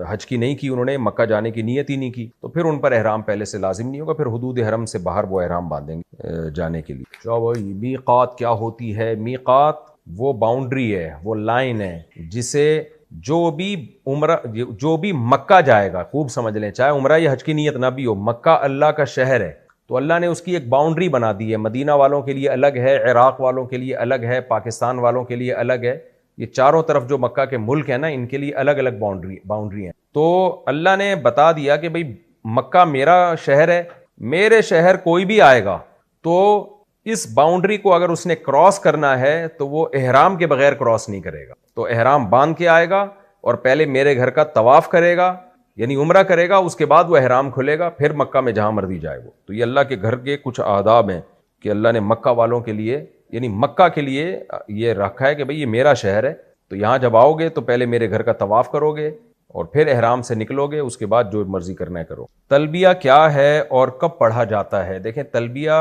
حج کی نہیں کی انہوں نے، مکہ جانے کی نیت ہی نہیں کی، تو پھر ان پر احرام پہلے سے لازم نہیں ہوگا، پھر حدود حرم سے باہر وہ احرام باندھیں گے جانے کے لیے۔ چوبی میقات کیا ہوتی ہے؟ میقات وہ باؤنڈری ہے، وہ لائن ہے جسے جو بھی مکہ جائے گا، خوب سمجھ لیں، چاہے عمرہ یا حج کی نیت نہ بھی ہو، مکہ اللہ کا شہر ہے تو اللہ نے اس کی ایک باؤنڈری بنا دی ہے، مدینہ والوں کے لیے الگ ہے، عراق والوں کے لیے الگ ہے، پاکستان والوں کے لیے الگ ہے، یہ چاروں طرف جو مکہ کے ملک ہیں نا، ان کے لیے الگ الگ باؤنڈری ہیں۔ تو اللہ نے بتا دیا کہ بھئی مکہ میرا شہر ہے، میرے شہر کوئی بھی آئے گا تو اس باؤنڈری کو اگر اس نے کراس کرنا ہے تو وہ احرام کے بغیر کراس نہیں کرے گا، تو احرام باندھ کے آئے گا اور پہلے میرے گھر کا طواف کرے گا، یعنی عمرہ کرے گا، اس کے بعد وہ احرام کھلے گا، پھر مکہ میں جہاں مرضی جائے وہ۔ تو یہ اللہ کے گھر کے کچھ آداب ہیں کہ اللہ نے مکہ والوں کے لیے، یعنی مکہ کے لیے یہ رکھا ہے کہ بھئی یہ میرا شہر ہے، تو یہاں جب آؤ گے تو پہلے میرے گھر کا طواف کرو گے اور پھر احرام سے نکلو گے، اس کے بعد جو مرضی کرنا ہے کرو۔ تلبیہ کیا ہے اور کب پڑھا جاتا ہے؟ دیکھیں تلبیہ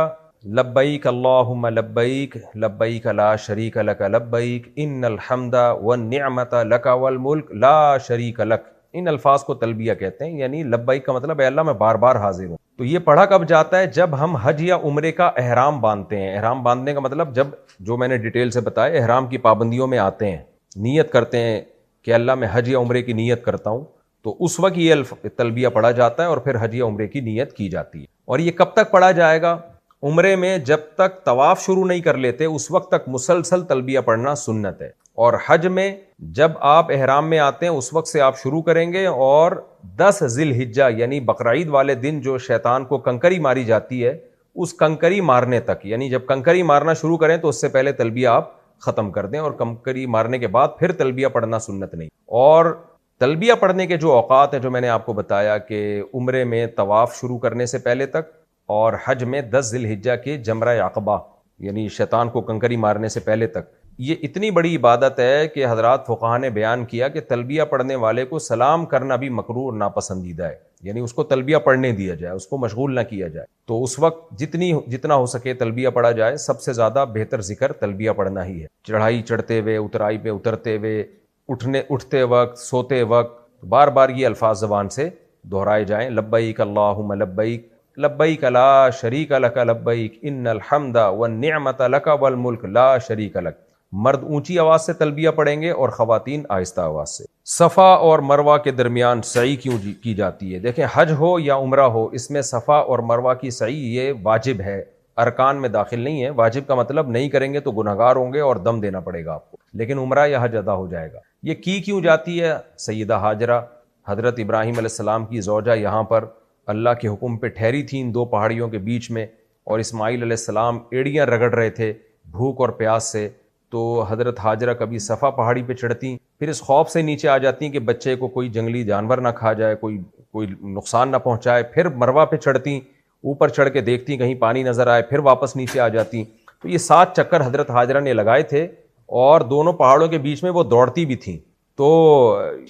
لبیک اللہم لبیک لبیک لا شریک لک لبیک ان الحمد والنعمت لک والملک لا شریک لک، ان الفاظ کو تلبیہ کہتے ہیں، یعنی لبیک کا مطلب ہے اللہ میں بار بار حاضر ہوں۔ تو یہ پڑھا کب جاتا ہے؟ جب ہم حج یا عمرے کا احرام باندھتے ہیں۔ احرام باندھنے کا مطلب جب جو میں نے ڈیٹیل سے بتایا احرام کی پابندیوں میں آتے ہیں، نیت کرتے ہیں کہ اللہ میں حج یا عمرے کی نیت کرتا ہوں، تو اس وقت یہ تلبیہ پڑھا جاتا ہے اور پھر حج یا عمرے کی نیت کی جاتی ہے۔ اور یہ کب تک پڑھا جائے گا؟ عمرے میں جب تک طواف شروع نہیں کر لیتے اس وقت تک مسلسل تلبیہ پڑھنا سنت ہے، اور حج میں جب آپ احرام میں آتے ہیں اس وقت سے آپ شروع کریں گے، اور 10 ذی الحجہ یعنی بقرعید والے دن جو شیطان کو کنکری ماری جاتی ہے، اس کنکری مارنے تک، یعنی جب کنکری مارنا شروع کریں تو اس سے پہلے تلبیہ آپ ختم کر دیں، اور کنکری مارنے کے بعد پھر تلبیہ پڑھنا سنت نہیں۔ اور تلبیہ پڑھنے کے جو اوقات ہیں جو میں نے آپ کو بتایا کہ عمرے میں طواف شروع کرنے سے پہلے تک، اور حج میں 10 ذی الحجہ کے جمرہ عقبہ یعنی شیطان کو کنکری مارنے سے پہلے تک، یہ اتنی بڑی عبادت ہے کہ حضرات فقہاء نے بیان کیا کہ تلبیہ پڑھنے والے کو سلام کرنا بھی مکروہ اور ناپسندیدہ ہے، یعنی اس کو تلبیہ پڑھنے دیا جائے، اس کو مشغول نہ کیا جائے۔ تو اس وقت جتنا ہو سکے تلبیہ پڑھا جائے، سب سے زیادہ بہتر ذکر تلبیہ پڑھنا ہی ہے، چڑھائی چڑھتے ہوئے، اترائی پہ اترتے ہوئے، اٹھتے وقت، سوتے وقت، بار بار یہ الفاظ زبان سے دہرائے جائیں، لبیک اللہم لبیک لبیک لا شریک لک لبیک ان الحمد والنعمت لک والملک لا شریک لک۔ مرد اونچی آواز سے تلبیہ پڑھیں گے اور خواتین آہستہ آواز سے۔ صفا اور مروہ کے درمیان سعی کیوں کی جاتی ہے؟ دیکھیں حج ہو یا عمرہ ہو، اس میں صفا اور مروہ کی سعی یہ واجب ہے، ارکان میں داخل نہیں ہے۔ واجب کا مطلب نہیں کریں گے تو گنہگار ہوں گے اور دم دینا پڑے گا آپ کو، لیکن عمرہ یا حج ادا ہو جائے گا۔ یہ کیوں جاتی ہے؟ سیدہ ہاجرہ حضرت ابراہیم علیہ السلام کی زوجہ یہاں پر اللہ کے حکم پہ ٹھہری تھیں ان دو پہاڑیوں کے بیچ میں، اور اسماعیل علیہ السلام ایڑیاں رگڑ رہے تھے بھوک اور پیاس سے، تو حضرت ہاجرہ کبھی صفا پہاڑی پہ چڑھتی، پھر اس خوف سے نیچے آ جاتی کہ بچے کو کوئی جنگلی جانور نہ کھا جائے، کوئی نقصان نہ پہنچائے، پھر مروہ پہ چڑھتی، اوپر چڑھ کے دیکھتی کہیں پانی نظر آئے، پھر واپس نیچے آ جاتی۔ تو یہ 7 چکر حضرت ہاجرہ نے لگائے تھے، اور دونوں پہاڑوں کے بیچ میں وہ دوڑتی بھی تھیں۔ تو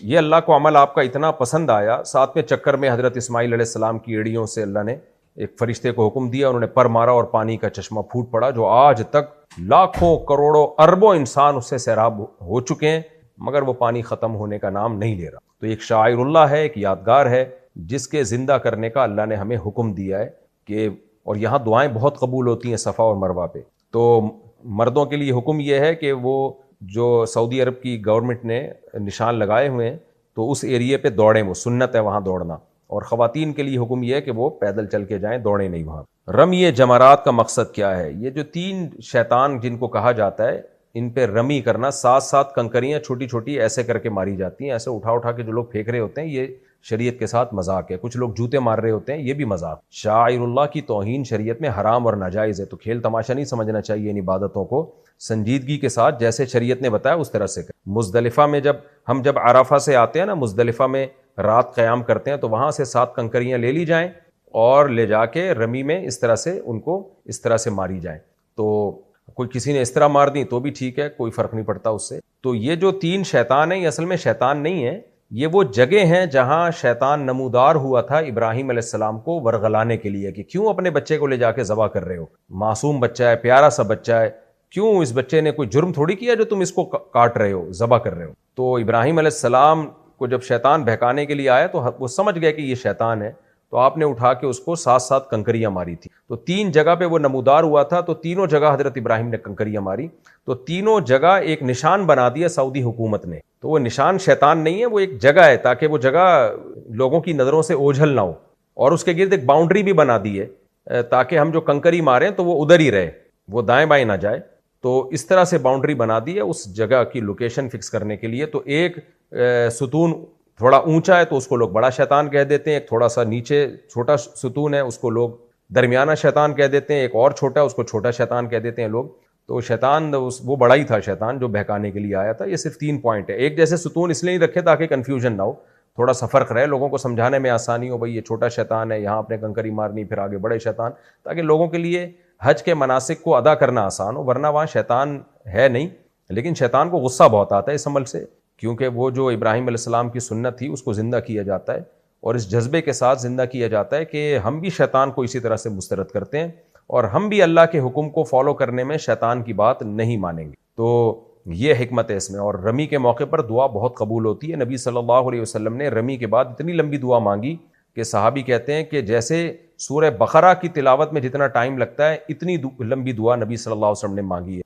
یہ اللہ کو عمل آپ کا اتنا پسند آیا، 7ویں چکر میں حضرت اسماعیل علیہ السلام کی ایڑیوں سے اللہ نے ایک فرشتے کو حکم دیا، انہوں نے پر مارا اور پانی کا چشمہ پھوٹ پڑا، جو آج تک لاکھوں کروڑوں اربوں انسان اس سے سیراب ہو چکے ہیں، مگر وہ پانی ختم ہونے کا نام نہیں لے رہا۔ تو ایک شاعر اللہ ہے، ایک یادگار ہے جس کے زندہ کرنے کا اللہ نے ہمیں حکم دیا ہے کہ، اور یہاں دعائیں بہت قبول ہوتی ہیں صفا اور مروہ پہ۔ تو مردوں کے لیے حکم یہ ہے کہ وہ جو سعودی عرب کی گورنمنٹ نے نشان لگائے ہوئے ہیں تو اس ایریے پہ دوڑیں، وہ سنت ہے وہاں دوڑنا، اور خواتین کے لیے حکم یہ ہے کہ وہ پیدل چل کے جائیں، دوڑیں نہیں وہاں۔ رمی جمرات کا مقصد کیا ہے؟ یہ جو 3 شیطان جن کو کہا جاتا ہے، ان پہ رمی کرنا، 7 کنکریاں چھوٹی چھوٹی ایسے کر کے ماری جاتی ہیں، ایسے اٹھا کے جو لوگ پھینک رہے ہوتے ہیں، یہ شریعت کے ساتھ مذاق ہے۔ کچھ لوگ جوتے مار رہے ہوتے ہیں، یہ بھی مذاق۔ شاعر اللہ کی توہین شریعت میں حرام اور ناجائز ہے، تو کھیل تماشا نہیں سمجھنا چاہیے ان عبادتوں کو، سنجیدگی کے ساتھ جیسے شریعت نے بتایا اس طرح سے۔ مزدلفہ میں جب عرفہ سے آتے ہیں نا، مزدلفہ میں رات قیام کرتے ہیں، تو وہاں سے 7 کنکریاں لے لی جائیں اور لے جا کے رمی میں اس طرح سے ان کو اس طرح سے ماری جائیں. تو کوئی کسی نے اس طرح مار دی تو بھی ٹھیک ہے, کوئی فرق نہیں پڑتا اس سے. تو یہ جو 3 شیطان ہیں یہ اصل میں شیطان نہیں ہیں, یہ وہ جگہ ہیں جہاں شیطان نمودار ہوا تھا ابراہیم علیہ السلام کو ورغلانے کے لیے کہ کیوں اپنے بچے کو لے جا کے ذبح کر رہے ہو, معصوم بچہ ہے, پیارا سا بچہ ہے, کیوں اس بچے نے کوئی جرم تھوڑی کیا جو تم اس کو کاٹ رہے ہو, ذبح کر رہے ہو. تو ابراہیم علیہ السلام کو جب شیطان بہکانے کے لیے آیا تو وہ سمجھ گئے کہ یہ شیطان ہے, تو آپ نے اٹھا کے اس کو 7 کنکریاں ماری تھی. تو 3 جگہ پہ وہ نمودار ہوا تھا, تو تینوں جگہ حضرت ابراہیم نے کنکریاں ماری, تو تینوں جگہ ایک نشان بنا دیا سعودی حکومت نے. تو وہ نشان شیطان نہیں ہے, وہ ایک جگہ ہے تاکہ وہ جگہ لوگوں کی نظروں سے اوجھل نہ ہو, اور اس کے گرد ایک باؤنڈری بھی بنا دی ہے تاکہ ہم جو کنکری ماریں تو وہ ادھر ہی رہے, وہ دائیں بائیں نہ جائے. تو اس طرح سے باؤنڈری بنا دی ہے اس جگہ کی لوکیشن فکس کرنے کے لیے. تو ایک ستون تھوڑا اونچا ہے تو اس کو لوگ بڑا شیطان کہہ دیتے ہیں, ایک تھوڑا سا نیچے چھوٹا ستون ہے اس کو لوگ درمیانہ شیطان کہہ دیتے ہیں, ایک اور چھوٹا اس کو چھوٹا شیطان کہہ دیتے ہیں لوگ. تو شیطان وہ بڑا ہی تھا شیطان جو بہکانے کے لیے آیا تھا. یہ صرف 3 پوائنٹ ہے. ایک جیسے ستون اس لیے نہیں رکھے تاکہ کنفیوژن نہ ہو, تھوڑا سا فرق رہے, لوگوں کو سمجھانے میں آسانی ہو, بھائی یہ چھوٹا شیطان ہے, یہاں اپنے کنکری مارنی, پھر آگے بڑے شیطان, تاکہ لوگوں کے لیے حج کے مناسک کو ادا کرنا آسان ہو. ورنہ وہاں شیطان ہے نہیں, لیکن شیطان کو غصہ بہت آتا ہے اس عمل سے, کیونکہ وہ جو ابراہیم علیہ السلام کی سنت تھی اس کو زندہ کیا جاتا ہے, اور اس جذبے کے ساتھ زندہ کیا جاتا ہے کہ ہم بھی شیطان کو اسی طرح سے مسترد کرتے ہیں, اور ہم بھی اللہ کے حکم کو فالو کرنے میں شیطان کی بات نہیں مانیں گے. تو یہ حکمت ہے اس میں. اور رمی کے موقع پر دعا بہت قبول ہوتی ہے. نبی صلی اللہ علیہ وسلم نے رمی کے بعد اتنی لمبی دعا مانگی کہ صحابی کہتے ہیں کہ جیسے سورہ بقرہ کی تلاوت میں جتنا ٹائم لگتا ہے اتنی لمبی دعا نبی صلی اللہ علیہ وسلم نے مانگی ہے,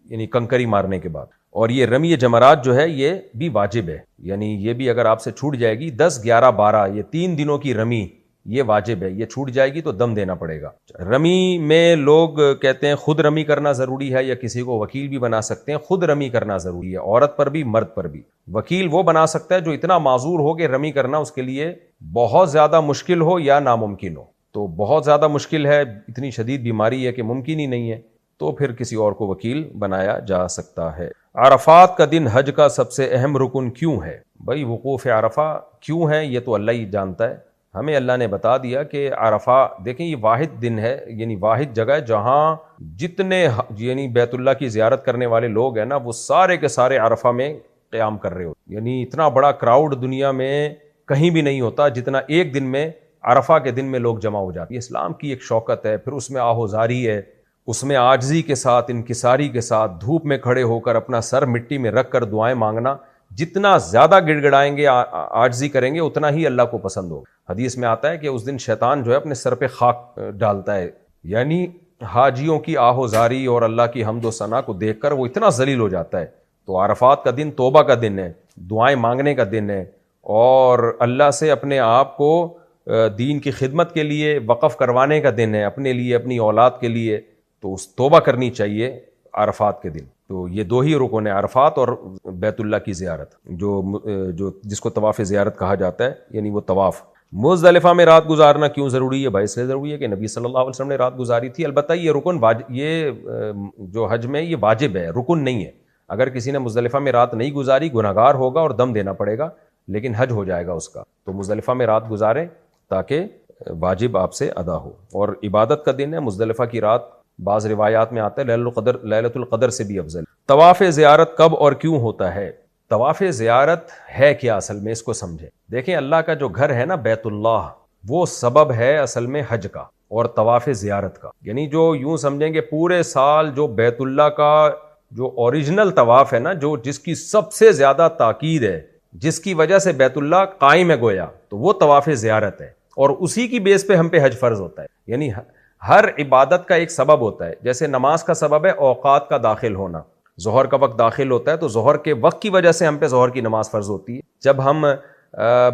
یعنی کنکری مارنے کے بعد. اور یہ رمی جمرات جو ہے یہ بھی واجب ہے, یعنی یہ بھی اگر آپ سے چھوٹ جائے گی 10, 11, 12 یہ 3 دنوں کی رمی یہ واجب ہے, یہ چھوٹ جائے گی تو دم دینا پڑے گا. رمی میں لوگ کہتے ہیں خود رمی کرنا ضروری ہے یا کسی کو وکیل بھی بنا سکتے ہیں. خود رمی کرنا ضروری ہے, عورت پر بھی مرد پر بھی. وکیل وہ بنا سکتا ہے جو اتنا معذور ہو کہ رمی کرنا اس کے لیے بہت زیادہ مشکل ہو یا ناممکن ہو. تو بہت زیادہ مشکل ہے, اتنی شدید بیماری ہے کہ ممکن ہی نہیں ہے, تو پھر کسی اور کو وکیل بنایا جا سکتا ہے. عرفات کا دن حج کا سب سے اہم رکن کیوں ہے؟ بھائی وقوف عرفہ کیوں ہے یہ تو اللہ ہی جانتا ہے. ہمیں اللہ نے بتا دیا کہ عرفہ دیکھیں یہ واحد دن ہے, یعنی واحد جگہ ہے جہاں جتنے یعنی بیت اللہ کی زیارت کرنے والے لوگ ہیں نا وہ سارے کے سارے عرفہ میں قیام کر رہے ہو. یعنی اتنا بڑا کراؤڈ دنیا میں کہیں بھی نہیں ہوتا جتنا ایک دن میں عرفہ کے دن میں لوگ جمع ہو جاتے ہیں. اسلام کی ایک شوکت ہے, پھر اس میں آہوزاری ہے, اس میں عاجزی کے ساتھ انکساری کے ساتھ دھوپ میں کھڑے ہو کر اپنا سر مٹی میں رکھ کر دعائیں مانگنا. جتنا زیادہ گڑ گڑائیں گے عاجزی کریں گے اتنا ہی اللہ کو پسند ہوگا. حدیث میں آتا ہے کہ اس دن شیطان جو ہے اپنے سر پہ خاک ڈالتا ہے, یعنی حاجیوں کی آہوزاری اور اللہ کی حمد و ثنا کو دیکھ کر وہ اتنا ذلیل ہو جاتا ہے. تو عرفات کا دن توبہ کا دن ہے, دعائیں مانگنے کا دن ہے, اور اللہ سے اپنے آپ کو دین کی خدمت کے لیے وقف کروانے کا دن ہے, اپنے لیے اپنی اولاد کے لیے. تو اس توبہ کرنی چاہیے عرفات کے دن. تو یہ 2 ہی رکن ہیں, عرفات اور بیت اللہ کی زیارت, جو جس کو طواف زیارت کہا جاتا ہے, یعنی وہ طواف. مزدلفہ میں رات گزارنا کیوں ضروری ہے؟ بھائی اس لیے ضروری ہے کہ نبی صلی اللہ علیہ وسلم نے رات گزاری تھی. البتہ یہ رکن یہ جو حج میں یہ واجب ہے, رکن نہیں ہے. اگر کسی نے مزدلفہ میں رات نہیں گزاری گناہگار ہوگا اور دم دینا پڑے گا, لیکن حج ہو جائے گا اس کا. تو مزدلفہ میں رات گزارے تاکہ واجب آپ سے ادا ہو. اور عبادت کا دن ہے مزدلفہ کی رات, بعض روایات میں آتا ہے لیلۃ القدر سے بھی افضل. طواف زیارت کب اور کیوں ہوتا ہے؟ طواف زیارت ہے کیا اصل میں, اس کو سمجھیں. دیکھیں اللہ کا جو گھر ہے نا بیت اللہ, وہ سبب ہے اصل میں حج کا اور طواف زیارت کا. یعنی جو یوں سمجھیں کہ پورے سال جو بیت اللہ کا جو اوریجنل طواف ہے نا, جو جس کی سب سے زیادہ تاکید ہے, جس کی وجہ سے بیت اللہ قائم ہے گویا, تو وہ طواف زیارت ہے. اور اسی کی بیس پہ ہم پہ حج فرض ہوتا ہے. یعنی ہر عبادت کا ایک سبب ہوتا ہے. جیسے نماز کا سبب ہے اوقات کا داخل ہونا, ظہر کا وقت داخل ہوتا ہے تو ظہر کے وقت کی وجہ سے ہم پہ ظہر کی نماز فرض ہوتی ہے. جب ہم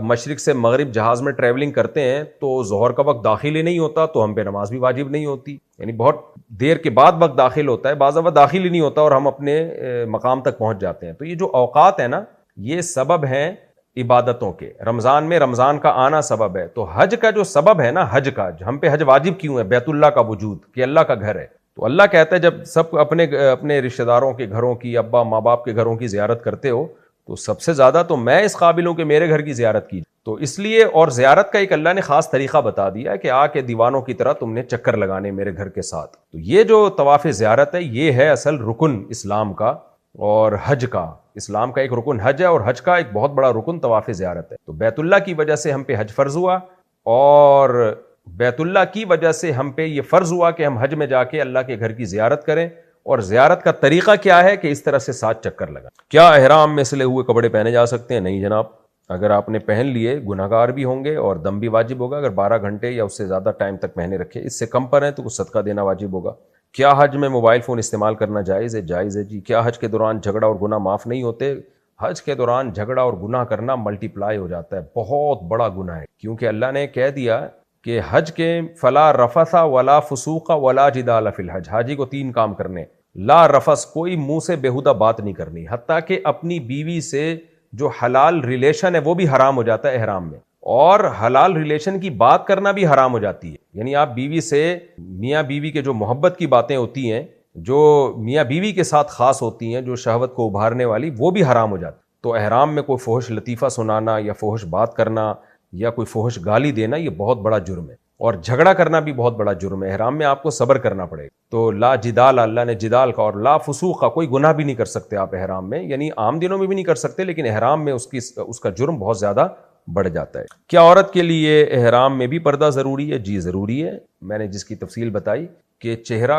مشرق سے مغرب جہاز میں ٹریولنگ کرتے ہیں تو ظہر کا وقت داخل ہی نہیں ہوتا تو ہم پہ نماز بھی واجب نہیں ہوتی. یعنی بہت دیر کے بعد وقت داخل ہوتا ہے, بعض وقت داخل ہی نہیں ہوتا اور ہم اپنے مقام تک پہنچ جاتے ہیں. تو یہ جو اوقات ہیں نا یہ سبب ہیں عبادتوں کے. رمضان میں رمضان کا آنا سبب ہے. تو حج کا جو سبب ہے نا, حج کا ہم پہ حج واجب کیوں ہے؟ بیت اللہ کا وجود, کہ اللہ کا گھر ہے. تو اللہ کہتا ہے جب سب اپنے رشتہ داروں کے گھروں کی, ابا ماں باپ کے گھروں کی زیارت کرتے ہو تو سب سے زیادہ تو میں اس قابل ہوں کہ میرے گھر کی زیارت کی. تو اس لیے، اور زیارت کا ایک اللہ نے خاص طریقہ بتا دیا کہ آ کے دیوانوں کی طرح تم نے چکر لگانے میرے گھر کے ساتھ. تو یہ جو طواف زیارت ہے یہ ہے اصل رکن اسلام کا اور حج کا. اسلام کا ایک رکن حج ہے اور حج کا ایک بہت بڑا رکن طواف زیارت ہے. تو بیت اللہ کی وجہ سے ہم پہ حج فرض ہوا، اور بیت اللہ کی وجہ سے ہم پہ یہ فرض ہوا کہ ہم حج میں جا کے اللہ کے گھر کی زیارت کریں. اور زیارت کا طریقہ کیا ہے کہ اس طرح سے 7 چکر لگا. کیا احرام میں سلے ہوئے کپڑے پہنے جا سکتے ہیں؟ نہیں جناب. اگر آپ نے پہن لیے گناہگار بھی ہوں گے اور دم بھی واجب ہوگا. اگر 12 گھنٹے یا اس سے زیادہ ٹائم تک پہنے رکھے، اس سے کم پر ہیں تو کچھ صدقہ دینا واجب ہوگا. کیا حج میں موبائل فون استعمال کرنا جائز ہے؟ جائز ہے جی. کیا حج کے دوران جھگڑا اور گناہ معاف نہیں ہوتے؟ حج کے دوران جھگڑا اور گناہ کرنا ملٹی پلائی ہو جاتا ہے، بہت بڑا گناہ ہے. کیونکہ اللہ نے کہہ دیا کہ حج کے فلا رفث ولا فسوق ولا جدال فی الحج. حاجی کو 3 کام کرنے. لا رفث، کوئی منہ سے بیہودہ بات نہیں کرنی، حتیٰ کہ اپنی بیوی سے جو حلال ریلیشن ہے وہ بھی حرام ہو جاتا ہے احرام میں. اور حلال ریلیشن کی بات کرنا بھی حرام ہو جاتی ہے. یعنی آپ بیوی سے، میاں بیوی کے جو محبت کی باتیں ہوتی ہیں، جو میاں بیوی کے ساتھ خاص ہوتی ہیں، جو شہوت کو ابھارنے والی، وہ بھی حرام ہو جاتی. تو احرام میں کوئی فحش لطیفہ سنانا یا فحش بات کرنا یا کوئی فحش گالی دینا یہ بہت بڑا جرم ہے. اور جھگڑا کرنا بھی بہت بڑا جرم ہے. احرام میں آپ کو صبر کرنا پڑے گا. تو لا جدال، اللہ نے جدال کا، اور لا فسوق کا، کوئی گناہ بھی نہیں کر سکتے آپ احرام میں. یعنی عام دنوں میں بھی نہیں کر سکتے، لیکن احرام میں اس کا جرم بہت زیادہ بڑھ جاتا ہے. کیا عورت کے لیے احرام میں بھی پردہ ضروری ہے؟ جی ضروری ہے. میں نے جس کی تفصیل بتائی کہ چہرہ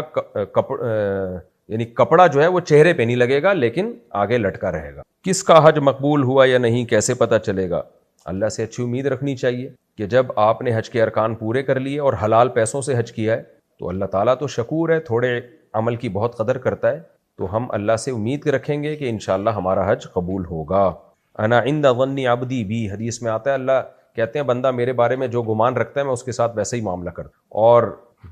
یعنی کپڑا جو ہے وہ چہرے پہ نہیں لگے گا لیکن آگے لٹکا رہے گا. کس کا حج مقبول ہوا یا نہیں کیسے پتہ چلے گا؟ اللہ سے اچھی امید رکھنی چاہیے کہ جب آپ نے حج کے ارکان پورے کر لیے اور حلال پیسوں سے حج کیا ہے تو اللہ تعالیٰ تو شکور ہے، تھوڑے عمل کی بہت قدر کرتا ہے. تو ہم اللہ سے امید رکھیں گے کہ انشاءاللہ ہمارا حج قبول ہوگا. انا عند ظن عبدی بی، حدیث میں آتا ہے اللہ کہتے ہیں بندہ میرے بارے میں جو گمان رکھتا ہے میں اس کے ساتھ ویسے ہی معاملہ کرتا ہوں. اور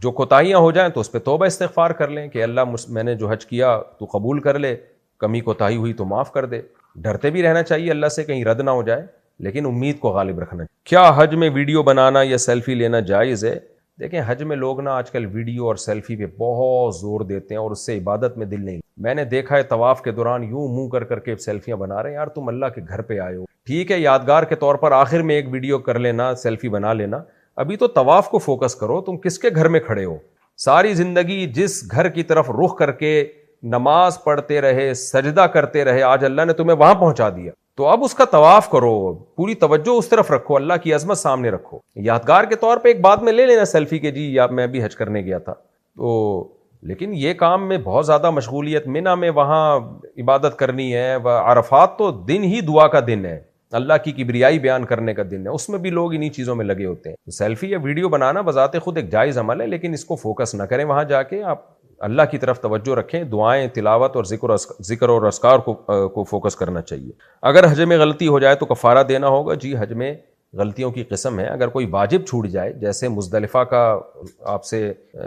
جو کوتاہیاں ہو جائیں تو اس پہ توبہ استغفار کر لیں کہ اللہ میں نے جو حج کیا تو قبول کر لے، کمی کوتاہی ہوئی تو معاف کر دے. ڈرتے بھی رہنا چاہیے اللہ سے کہیں رد نہ ہو جائے، لیکن امید کو غالب رکھنا. کیا حج میں ویڈیو بنانا یا سیلفی لینا جائز ہے؟ دیکھیں حج میں لوگ نا آج کل ویڈیو اور سیلفی پہ بہت زور دیتے ہیں اور اس سے عبادت میں دل نہیں. میں نے دیکھا ہے طواف کے دوران یوں منہ کر کے سیلفیاں بنا رہے ہیں. یار تم اللہ کے گھر پہ آئے ہو، ٹھیک ہے یادگار کے طور پر آخر میں ایک ویڈیو کر لینا، سیلفی بنا لینا، ابھی تو طواف کو فوکس کرو. تم کس کے گھر میں کھڑے ہو؟ ساری زندگی جس گھر کی طرف رخ کر کے نماز پڑھتے رہے، سجدہ کرتے رہے، آج اللہ نے تمہیں وہاں پہنچا دیا تو اب اس کا طواف کرو، پوری توجہ اس طرف رکھو، اللہ کی عظمت سامنے رکھو. یادگار کے طور پہ ایک بعد میں لے لینا سیلفی کے، جی یا میں بھی حج کرنے گیا تھا تو، لیکن یہ کام میں بہت زیادہ مشغولیت. منی میں وہاں عبادت کرنی ہے، عرفات تو دن ہی دعا کا دن ہے، اللہ کی کبریائی بیان کرنے کا دن ہے، اس میں بھی لوگ انہی چیزوں میں لگے ہوتے ہیں. سیلفی یا ویڈیو بنانا بذات خود ایک جائز عمل ہے، لیکن اس کو فوکس نہ کریں. وہاں جا کے آپ اللہ کی طرف توجہ رکھیں، دعائیں، تلاوت اور ذکر اور اذکار کو فوکس کرنا چاہیے. اگر حج میں غلطی ہو جائے تو کفارہ دینا ہوگا؟ جی حج میں غلطیوں کی قسم ہے. اگر کوئی واجب چھوٹ جائے، جیسے مزدلفہ کا آپ سے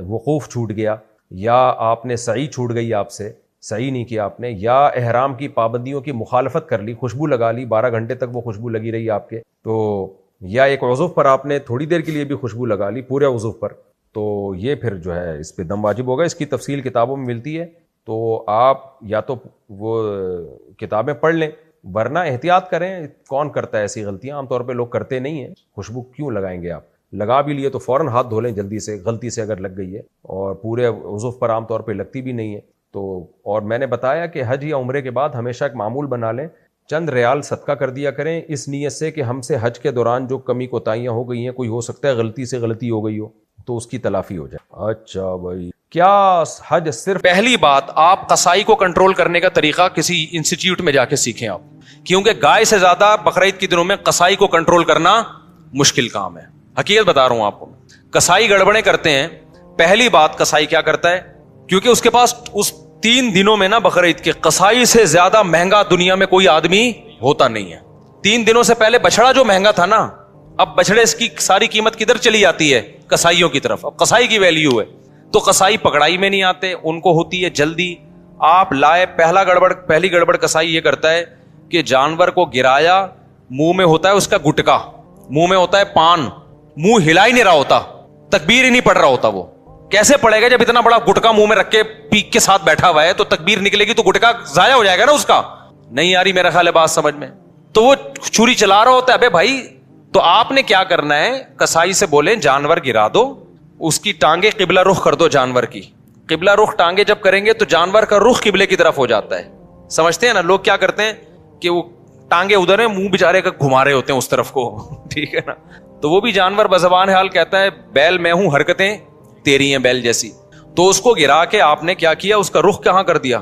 وقوف چھوٹ گیا، یا آپ نے سعی چھوٹ گئی، آپ سے سعی نہیں کیا آپ نے، یا احرام کی پابندیوں کی مخالفت کر لی، خوشبو لگا لی، 12 گھنٹے تک وہ خوشبو لگی رہی آپ کے، تو یا ایک عضو پر آپ نے تھوڑی دیر کے لیے بھی خوشبو لگا لی پورے عضو پر، تو یہ پھر جو ہے اس پہ دم واجب ہوگا. اس کی تفصیل کتابوں میں ملتی ہے، تو آپ یا تو وہ کتابیں پڑھ لیں، ورنہ احتیاط کریں. کون کرتا ہے ایسی غلطیاں؟ عام طور پہ لوگ کرتے نہیں ہیں. خوشبو کیوں لگائیں گے آپ؟ لگا بھی لیے تو فوراً ہاتھ دھو لیں جلدی سے، غلطی سے اگر لگ گئی ہے، اور پورے عضو پر عام طور پہ لگتی بھی نہیں ہے تو. اور میں نے بتایا کہ حج یا عمرے کے بعد ہمیشہ ایک معمول بنا لیں، چند ریال صدقہ کر دیا کریں، اس نیت سے کہ ہم سے حج کے دوران جو کمی کوتاہیاں ہو گئی ہیں، کوئی ہو سکتا ہے غلطی سے غلطی ہو گئی ہو تو اس کی تلافی ہو جائے. اچھا بھائی، کیا حج صرف؟ پہلی بات، آپ قصائی کو کنٹرول کرنے کا طریقہ کسی انسٹیٹیوٹ میں جا کے سیکھیں آپ، کیونکہ گائے سے زیادہ بقرعید کے دنوں میں قصائی کو کنٹرول کرنا مشکل کام ہے. حقیقت بتا رہا ہوں آپ کو، قصائی گڑبڑیں کرتے ہیں. پہلی بات، قصائی کیا کرتا ہے، کیونکہ اس کے پاس اس 3 دنوں میں نا بقرعید کے، قصائی سے زیادہ مہنگا دنیا میں کوئی آدمی ہوتا نہیں ہے. 3 دنوں سے پہلے بچڑا جو مہنگا تھا نا، اب بچڑے اس کی ساری قیمت کدھر چلی جاتی ہے؟ قصائیوں کی طرف. اب قصائی کی ویلیو ہے، تو قصائی پکڑائی میں نہیں آتے، ان کو ہوتی ہے جلدی. آپ لائے، پہلی گڑبڑ قصائی یہ کرتا ہے کہ جانور کو گرایا، منہ میں ہوتا ہے اس کا گٹکا، منہ میں ہوتا ہے پان، منہ ہلا ہی نہیں رہا ہوتا، تکبیر ہی نہیں پڑھ رہا ہوتا. وہ کیسے پڑے گا جب اتنا بڑا گٹکا منہ میں رکھ کے پیک کے ساتھ بیٹھا ہوا ہے؟ تو تکبیر نکلے گی تو گٹکا ضائع ہو جائے گا نا اس کا. نہیں آ رہی میرا خیال ہے بات سمجھ میں. تو وہ چھری چلا رہا ہوتا ہے. ابے بھائی تو آپ نے کیا کرنا ہے, کسائی سے بولیں جانور گرا دو, اس کی ٹانگیں قبلہ رخ کر دو جانور کی. قبلہ رخ ٹانگیں جب کریں گے تو جانور کا رخ قبلے کی طرف ہو جاتا ہے. سمجھتے ہیں نا, لوگ کیا کرتے ہیں کہ وہ ٹانگیں ادھر ہیں, منہ بیچارے کا گھما رہے ہوتے ہیں اس طرف کو, ٹھیک ہے نا. تو وہ بھی جانور بزبان حال کہتا ہے بیل میں ہوں, حرکتیں تیری ہیں بیل جیسی. تو اس کو گرا کے آپ نے کیا کیا, اس کا رخ کہاں کر دیا,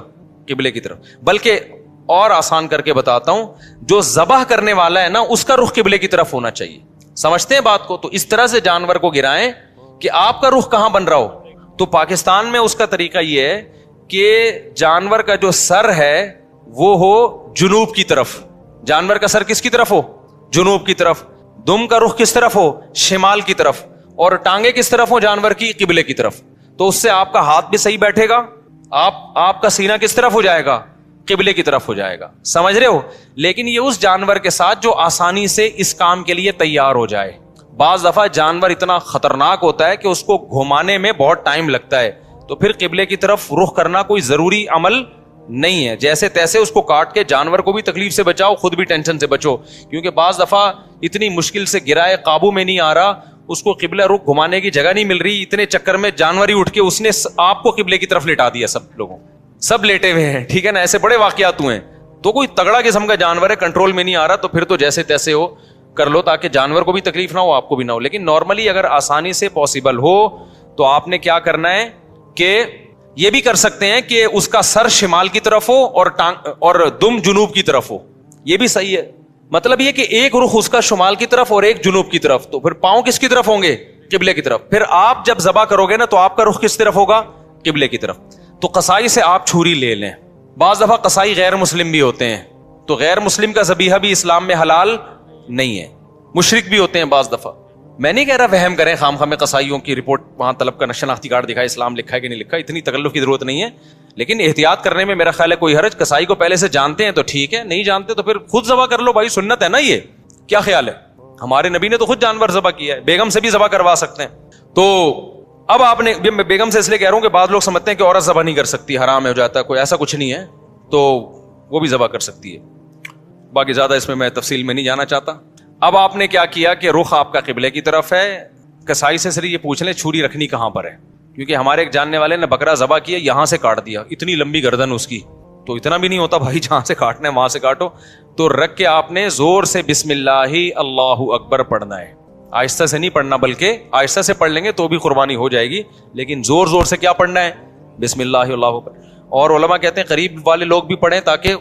قبلے کی طرف. بلکہ اور آسان کر کے بتاتا ہوں, جو ذبح کرنے والا ہے نا اس کا رخ قبلے کی طرف ہونا چاہیے. سمجھتے ہیں بات کو. تو اس طرح سے جانور کو گرائیں کہ آپ کا رخ کہاں بن رہا ہو. تو پاکستان میں اس کا طریقہ یہ ہے کہ جانور کا جو سر ہے وہ ہو جنوب کی طرف. جانور کا سر کس کی طرف ہو, جنوب کی طرف. دم کا رخ کس طرف ہو, شمال کی طرف. اور ٹانگیں کس طرف ہو جانور کی, قبلے کی طرف. تو اس سے آپ کا ہاتھ بھی صحیح بیٹھے گا, آپ کا سینہ کس طرف ہو جائے گا, قبلے کی طرف ہو جائے گا. سمجھ رہے ہو. لیکن یہ اس جانور کے ساتھ جو آسانی سے اس کام کے لیے تیار ہو جائے. بعض دفعہ جانور اتنا خطرناک ہوتا ہے کہ اس کو گھمانے میں بہت ٹائم لگتا ہے, تو پھر قبلے کی طرف رخ کرنا کوئی ضروری عمل نہیں ہے. جیسے تیسے اس کو کاٹ کے جانور کو بھی تکلیف سے بچاؤ, خود بھی ٹینشن سے بچو. کیونکہ بعض دفعہ اتنی مشکل سے گرائے, قابو میں نہیں آ رہا, اس کو قبلہ رخ گھمانے کی جگہ نہیں مل رہی, اتنے چکر میں جانور ہی اٹھ کے اس نے آپ کو قبلے کی طرف لٹا دیا. سب لوگوں سب لیٹے ہوئے ہیں, ٹھیک ہے نا. ایسے بڑے واقعات ہوئے ہیں. تو کوئی تگڑا قسم کا جانور ہے, کنٹرول میں نہیں آ رہا, تو پھر تو جیسے تیسے ہو کر لو تاکہ جانور کو بھی تکلیف نہ ہو, آپ کو بھی نہ ہو. لیکن نارملی اگر آسانی سے پاسبل ہو تو آپ نے کیا کرنا ہے کہ یہ بھی کر سکتے ہیں کہ اس کا سر شمال کی طرف ہو اور دم جنوب کی طرف ہو. یہ بھی صحیح ہے. مطلب یہ کہ ایک رخ اس کا شمال کی طرف اور ایک جنوب کی طرف. تو پھر پاؤں کس کی طرف ہوں گے, قبلے کی طرف. پھر آپ جب ذبح کرو گے نا تو آپ کا رخ کس طرف ہوگا, قبلے کی طرف. تو قصائی سے آپ چھری لے لیں. بعض دفعہ قصائی غیر مسلم بھی ہوتے ہیں, تو غیر مسلم کا ذبیحہ بھی اسلام میں حلال نہیں ہے. مشرک بھی ہوتے ہیں بعض دفعہ. میں نہیں کہہ رہا وہم کریں خام خواہ میں قصائیوں کی رپورٹ وہاں طلب کا شناختی کارڈ دکھائے, اسلام لکھا ہے کہ نہیں لکھا, اتنی تکلف کی ضرورت نہیں ہے. لیکن احتیاط کرنے میں میرا خیال ہے کوئی حرج. قصائی کو پہلے سے جانتے ہیں تو ٹھیک ہے, نہیں جانتے تو پھر خود ذبح کر لو بھائی, سنت ہے نا یہ. کیا خیال ہے, ہمارے نبی نے تو خود جانور ذبح کیا ہے, بیگم سے بھی ذبح کروا سکتے ہیں. تو اب آپ نے, میں بیگم سے اس لیے کہہ رہا ہوں کہ بعض لوگ سمجھتے ہیں کہ عورت ذبح نہیں کر سکتی, حرام ہو جاتا ہے, کوئی ایسا کچھ نہیں ہے, تو وہ بھی ذبح کر سکتی ہے. باقی زیادہ اس میں تفصیل میں نہیں جانا چاہتا. اب آپ نے کیا کیا کہ رخ آپ کا قبلے کی طرف ہے. کسائی سے صرف یہ پوچھ لیں چھری رکھنی کہاں پر ہے, کیونکہ ہمارے ایک جاننے والے نے بکرا ذبح کیا, یہاں سے کاٹ دیا, اتنی لمبی گردن اس کی. تو اتنا بھی نہیں ہوتا بھائی, جہاں سے کاٹنا ہے وہاں سے کاٹو. تو رکھ کے آپ نے زور سے بسم اللہ اللہ اکبر پڑھنا ہے. آہستہ سے نہیں پڑھنا, بلکہ آہستہ سے پڑھ لیں گے تو بھی قربانی ہو جائے گی, لیکن زور زور سے کیا پڑھنا ہے, بسم اللہ اللہ اکبر. اور علماء کہتے ہیں قریب والے لوگ بھی پڑھیں تاکہ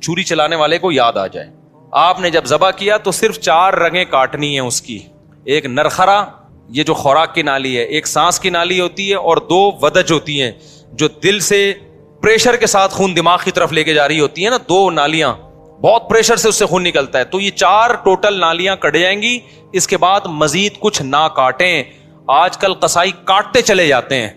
چھری چلانے والے کو یاد آ جائے. آپ نے جب ذبح کیا تو صرف 4 رگیں کاٹنی ہیں اس کی. ایک نرخرا, یہ جو خوراک کی نالی ہے, ایک سانس کی نالی ہوتی ہے, اور 2 ودج ہوتی ہیں جو دل سے پریشر کے ساتھ خون دماغ کی طرف لے کے جا رہی ہوتی ہیں نا, 2 نالیاں, بہت پریشر سے اس سے خون نکلتا ہے. تو یہ 4 ٹوٹل نالیاں کٹ جائیں گی. اس کے بعد مزید کچھ نہ کاٹیں. آج کل قصائی کاٹتے چلے جاتے ہیں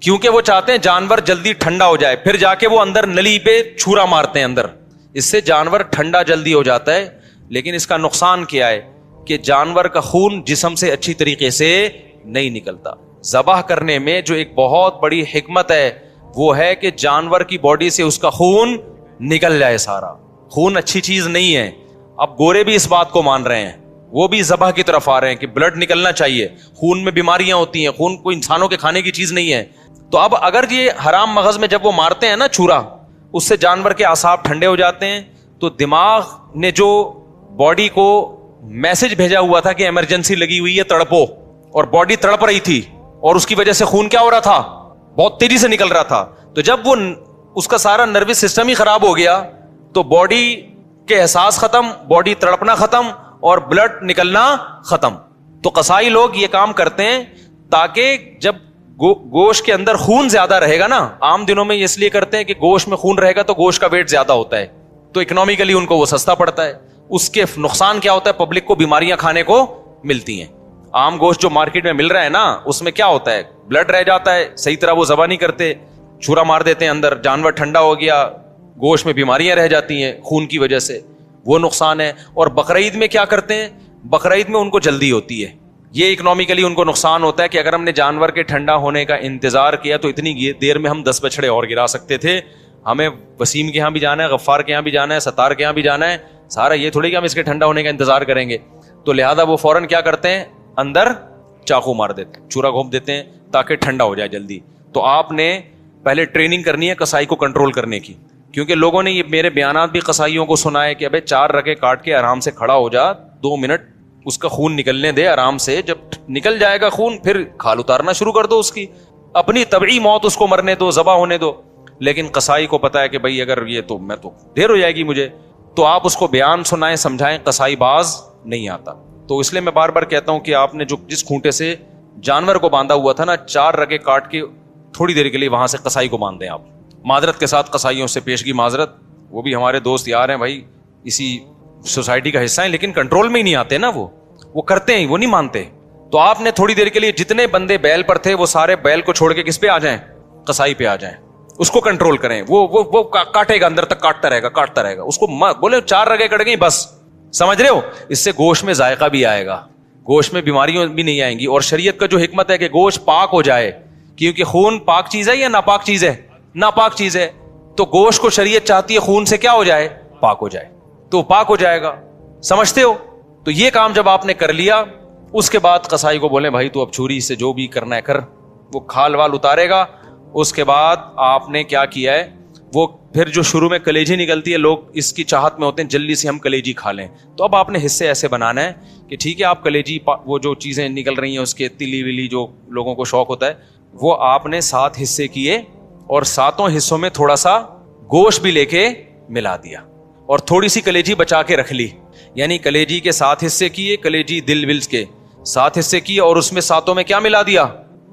کیونکہ وہ چاہتے ہیں جانور جلدی ٹھنڈا ہو جائے, پھر جا کے وہ اندر نلی پہ چھرا مارتے ہیں اندر. اس سے جانور ٹھنڈا جلدی ہو جاتا ہے, لیکن اس کا نقصان کیا ہے کہ جانور کا خون جسم سے اچھی طریقے سے نہیں نکلتا. ذبح کرنے میں جو ایک بہت بڑی حکمت ہے وہ ہے کہ جانور کی باڈی سے اس کا خون نکل جائے سارا. خون اچھی چیز نہیں ہے. اب گورے بھی اس بات کو مان رہے ہیں, وہ بھی ذبح کی طرف آ رہے ہیں کہ بلڈ نکلنا چاہیے, خون میں بیماریاں ہوتی ہیں, خون کوئی انسانوں کے کھانے کی چیز نہیں ہے. تو اب اگر یہ حرام مغز میں جب وہ مارتے ہیں نا چھرا, اس سے جانور کے اعصاب ٹھنڈے ہو جاتے ہیں. تو دماغ نے جو باڈی کو میسج بھیجا ہوا تھا کہ ایمرجنسی لگی ہوئی ہے, تڑپو, اور باڈی تڑپ رہی تھی, اور اس کی وجہ سے خون کیا ہو رہا تھا, بہت تیزی سے نکل رہا تھا. تو جب وہ اس کا سارا نروس سسٹم ہی خراب ہو گیا تو باڈی کے احساس ختم, باڈی تڑپنا ختم, اور بلڈ نکلنا ختم. تو قصائی لوگ یہ کام کرتے ہیں تاکہ جب گوشت کے اندر خون زیادہ رہے گا نا, عام دنوں میں اس لیے کرتے ہیں کہ گوشت میں خون رہے گا تو گوشت کا ویٹ زیادہ ہوتا ہے, تو اکنامیکلی ان کو وہ سستا پڑتا ہے. اس کے نقصان کیا ہوتا ہے, پبلک کو بیماریاں کھانے کو ملتی ہیں. عام گوشت جو مارکیٹ میں مل رہا ہے نا, اس میں کیا ہوتا ہے, بلڈ رہ جاتا ہے, صحیح طرح وہ ذبح نہیں کرتے, چھرا مار دیتے ہیں اندر, جانور ٹھنڈا ہو گیا, گوشت میں بیماریاں رہ جاتی ہیں خون کی وجہ سے, وہ نقصان ہے. اور بقرعید میں کیا کرتے ہیں, بقرعید میں ان کو جلدی ہوتی ہے, یہ اکنامیکلی ان کو نقصان ہوتا ہے کہ اگر ہم نے جانور کے ٹھنڈا ہونے کا انتظار کیا تو اتنی دیر میں ہم 10 بچڑے اور گرا سکتے تھے, ہمیں وسیم کے یہاں بھی جانا ہے, غفار کے یہاں بھی جانا ہے, ستار کے یہاں بھی جانا ہے, سارا یہ تھوڑی کہ ہم اس کے ٹھنڈا ہونے کا انتظار کریں گے. تو لہذا وہ فوراً کیا کرتے ہیں, اندر چاقو مار دیتے ہیں, چورا گھونپ دیتے ہیں تاکہ ٹھنڈا ہو جائے جلدی. تو آپ نے پہلے ٹریننگ کرنی ہے قصائی کو کنٹرول کرنے کی, کیونکہ لوگوں نے یہ میرے بیانات بھی قصائیوں کو سنائے کہ ابے 4 رگے کاٹ کے آرام سے کھڑا ہو جا, 2 منٹ اس کا خون نکلنے دے آرام سے, جب نکل جائے گا خون پھر کھال اتارنا شروع کر دو, اس کی اپنی طبعی موت اس کو مرنے دو, ذبح ہونے دو. لیکن قصائی کو پتا ہے کہ بھائی اگر یہ تو میں تو دیر ہو جائے گی مجھے, تو آپ اس کو بیان سنائیں, سمجھائیں, قصائی باز نہیں آتا. تو اس لیے میں بار بار کہتا ہوں کہ آپ نے جو جس کھونٹے سے جانور کو باندھا ہوا تھا نا, 4 رگے کاٹ کے تھوڑی دیر کے لیے وہاں سے قصائی کو باندھ دیں آپ. معذرت کے ساتھ قصائیوں سے پیشگی معذرت, وہ بھی ہمارے دوست یار ہیں بھائی, اسی سوسائٹی کا حصہ ہیں, لیکن کنٹرول میں ہی نہیں آتے نا, وہ کرتے ہیں, وہ نہیں مانتے. تو آپ نے تھوڑی دیر کے لیے جتنے بندے بیل پر تھے وہ سارے بیل کو چھوڑ کے کس پہ آ جائیں, قصائی پہ آ جائیں, اس کو کنٹرول کریں. وہ کاٹے گا, اندر تک کاٹتا رہے گا, اس کو بولے 4 رگے کٹ گئی بس, سمجھ رہے ہو, اس سے گوشت میں ذائقہ بھی آئے گا, گوشت میں بیماریاں بھی نہیں آئیں گی. اور شریعت کا جو حکمت ہے کہ گوشت پاک ہو جائے, کیونکہ خون پاک چیز ہے یا ناپاک چیز ہے, ناپاک چیز ہے, تو گوشت کو شریعت چاہتی ہے خون سے کیا ہو جائے, پاک ہو جائے, تو پاک ہو جائے گا. سمجھتے ہو؟ تو یہ کام جب آپ نے کر لیا, اس کے بعد قصائی کو بولیں بھائی تو اب چھری سے جو بھی کرنا ہے کر, وہ کھال وال اتارے گا. اس کے بعد آپ نے کیا کیا ہے, وہ پھر جو شروع میں کلیجی نکلتی ہے, لوگ اس کی چاہت میں ہوتے ہیں جلدی سے ہم کلیجی کھا لیں. تو اب آپ نے حصے ایسے بنانا ہے کہ ٹھیک ہے آپ کلیجی, وہ جو چیزیں نکل رہی ہیں اس کے تلی ولی جو لوگوں کو شوق ہوتا ہے, وہ آپ نے 7 حصے کیے اور 7 حصوں میں تھوڑا سا گوشت بھی لے کے ملا دیا اور تھوڑی سی کلیجی بچا کے رکھ لی. یعنی کلیجی کے 7 حصے کیے, کلیجی دل ولز کے 7 حصے کیے, اور اس میں 7 میں کیا ملا دیا,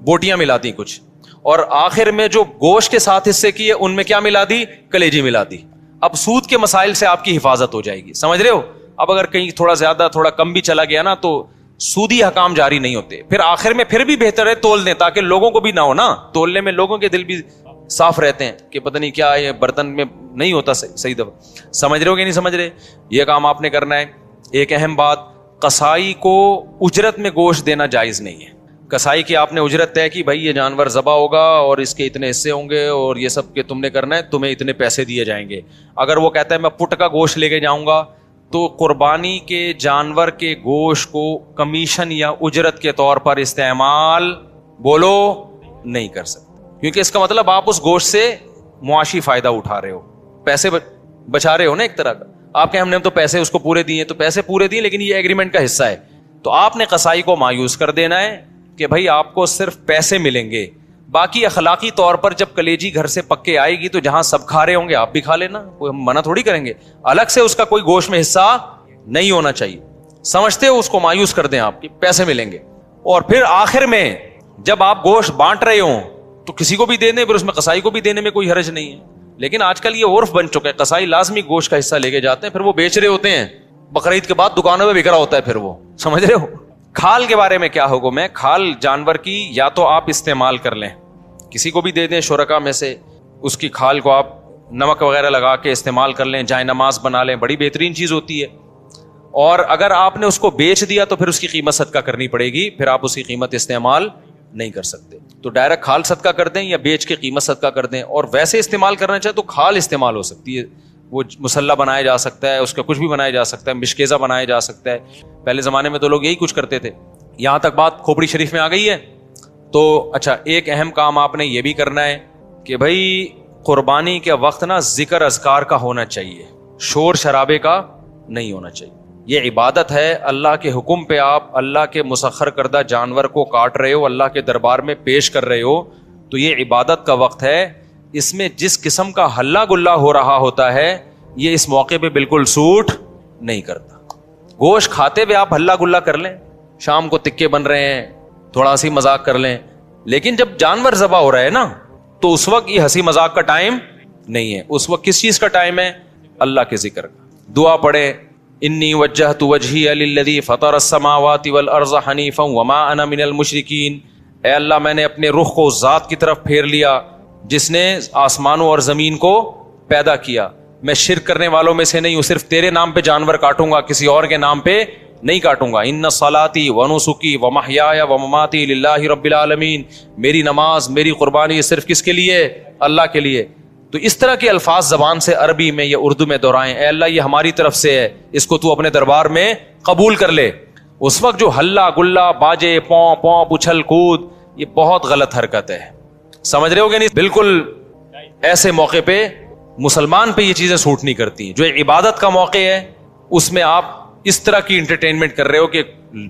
بوٹیاں ملا دی کچھ, اور آخر میں جو گوشت کے 7 حصے کیے ان میں کیا ملا دی, کلیجی ملا دی. اب سود کے مسائل سے آپ کی حفاظت ہو جائے گی, سمجھ رہے ہو. اب اگر کہیں تھوڑا زیادہ تھوڑا کم بھی چلا گیا نا تو سودی حکام جاری نہیں ہوتے. پھر آخر میں پھر بھی بہتر ہے تول دیں, تاکہ لوگوں کو بھی نہ ہو نا, تولنے میں لوگوں کے دل بھی صاف رہتے ہیں کہ پتہ نہیں کیا یہ برتن میں نہیں ہوتا صحیح دفعہ. سمجھ رہے ہو کہ نہیں سمجھ رہے, یہ کام آپ نے کرنا ہے. ایک اہم بات, قصائی کو اجرت میں گوشت دینا جائز نہیں ہے. قصائی کی آپ نے اجرت طے کی, بھائی یہ جانور ذبح ہوگا اور اس کے اتنے حصے ہوں گے اور یہ سب کہ تم نے کرنا ہے, تمہیں اتنے پیسے دیے جائیں گے. اگر وہ کہتا ہے میں پٹ کا گوشت لے کے جاؤں گا, تو قربانی کے جانور کے گوشت کو کمیشن یا اجرت کے طور پر استعمال بولو نہیں کر سکتے, کیونکہ اس کا مطلب آپ اس گوشت سے معاشی فائدہ اٹھا رہے ہو, پیسے بچا رہے ہو نا ایک طرح کا. آپ کہ ہم نے تو پیسے اس کو پورے دیے, تو پیسے پورے دیے لیکن یہ ایگریمنٹ کا حصہ ہے. تو آپ نے قصائی کو مایوس کر دینا ہے کہ بھائی آپ کو صرف پیسے ملیں گے, باقی اخلاقی طور پر جب کلیجی گھر سے پک کے آئے گی تو جہاں سب کھا رہے ہوں گے آپ بھی کھا لینا, کوئی ہم منع تھوڑی کریں گے. الگ سے اس کا کوئی گوشت میں حصہ نہیں ہونا چاہیے, سمجھتے ہو, اس کو مایوس کر دیں آپ کی پیسے ملیں گے. اور پھر آخر میں جب آپ گوشت بانٹ رہے ہوں تو کسی کو بھی دے دیں, پھر اس میں قصائی کو بھی دینے میں کوئی حرج نہیں ہے. لیکن آج کل یہ عرف بن چکا ہے, قصائی لازمی گوشت کا حصہ لے کے جاتے ہیں, پھر وہ بیچ رہے ہوتے ہیں, بقرعید کے بعد دکانوں میں بک رہا ہوتا ہے, پھر وہ, سمجھ رہے ہو. کھال کے بارے میں کیا حکم ہے, کھال جانور کی یا تو آپ استعمال کر لیں, کسی کو بھی دے دیں شرکا میں سے, اس کی کھال کو آپ نمک وغیرہ لگا کے استعمال کر لیں, جائے نماز بنا لیں, بڑی بہترین چیز ہوتی ہے. اور اگر آپ نے اس کو بیچ دیا تو پھر اس کی قیمت صدقہ کرنی پڑے گی, پھر آپ اس کی قیمت استعمال نہیں کر سکتے. تو ڈائریکٹ کھال صدقہ کر دیں یا بیچ کے قیمت صدقہ کر دیں. اور ویسے استعمال کرنا چاہے تو کھال استعمال ہو سکتی ہے, وہ مسلح بنایا جا سکتا ہے, اس کا کچھ بھی بنایا جا سکتا ہے, مشکیزہ بنایا جا سکتا ہے. پہلے زمانے میں تو لوگ یہی کچھ کرتے تھے. یہاں تک بات کھوپڑی شریف میں آ گئی ہے. تو اچھا, ایک اہم کام آپ نے یہ بھی کرنا ہے کہ بھائی قربانی کے وقت نا ذکر اذکار کا ہونا چاہیے, شور شرابے کا نہیں ہونا چاہیے. یہ عبادت ہے, اللہ کے حکم پہ آپ اللہ کے مسخر کردہ جانور کو کاٹ رہے ہو, اللہ کے دربار میں پیش کر رہے ہو, تو یہ عبادت کا وقت ہے. اس میں جس قسم کا ہلا گلا ہو رہا ہوتا ہے یہ اس موقع پہ بالکل سوٹ نہیں کرتا. گوشت کھاتے ہوئے آپ ہلا گلا کر لیں, شام کو تکے بن رہے ہیں, تھوڑا سی مذاق کر لیں, لیکن جب جانور ذبح ہو رہا ہے نا تو اس وقت یہ ہنسی مذاق کا ٹائم نہیں ہے. اس وقت کس چیز کا ٹائم ہے, اللہ کے ذکر کا. دعا پڑھے, انی وجہت وجہی للذی فطر السماوات والارض حنیفا وما انا من المشرکین. اے اللہ میں نے اپنے رخ کو ذات کی طرف پھیر لیا جس نے آسمانوں اور زمین کو پیدا کیا, میں شرک کرنے والوں میں سے نہیں ہوں, صرف تیرے نام پہ جانور کاٹوں گا, کسی اور کے نام پہ نہیں کاٹوں گا. ان صلاتی ونسکی ومحیایا ومماتی للہ رب العالمین. میری نماز, میری قربانی صرف کس کے لیے, اللہ کے لیے. تو اس طرح کے الفاظ زبان سے عربی میں یا اردو میں دہرائیں، اے اللہ یہ ہماری طرف سے ہے، اس کو تو اپنے دربار میں قبول کر لے. اس وقت جو ہلا گلا باجے پوں پوں اچھل کود، یہ بہت غلط حرکت ہے. سمجھ رہے ہو کہ نہیں؟ بالکل ایسے موقع پہ مسلمان پہ یہ چیزیں سوٹ نہیں کرتی. جو عبادت کا موقع ہے اس میں آپ اس طرح کی انٹرٹینمنٹ کر رہے ہو کہ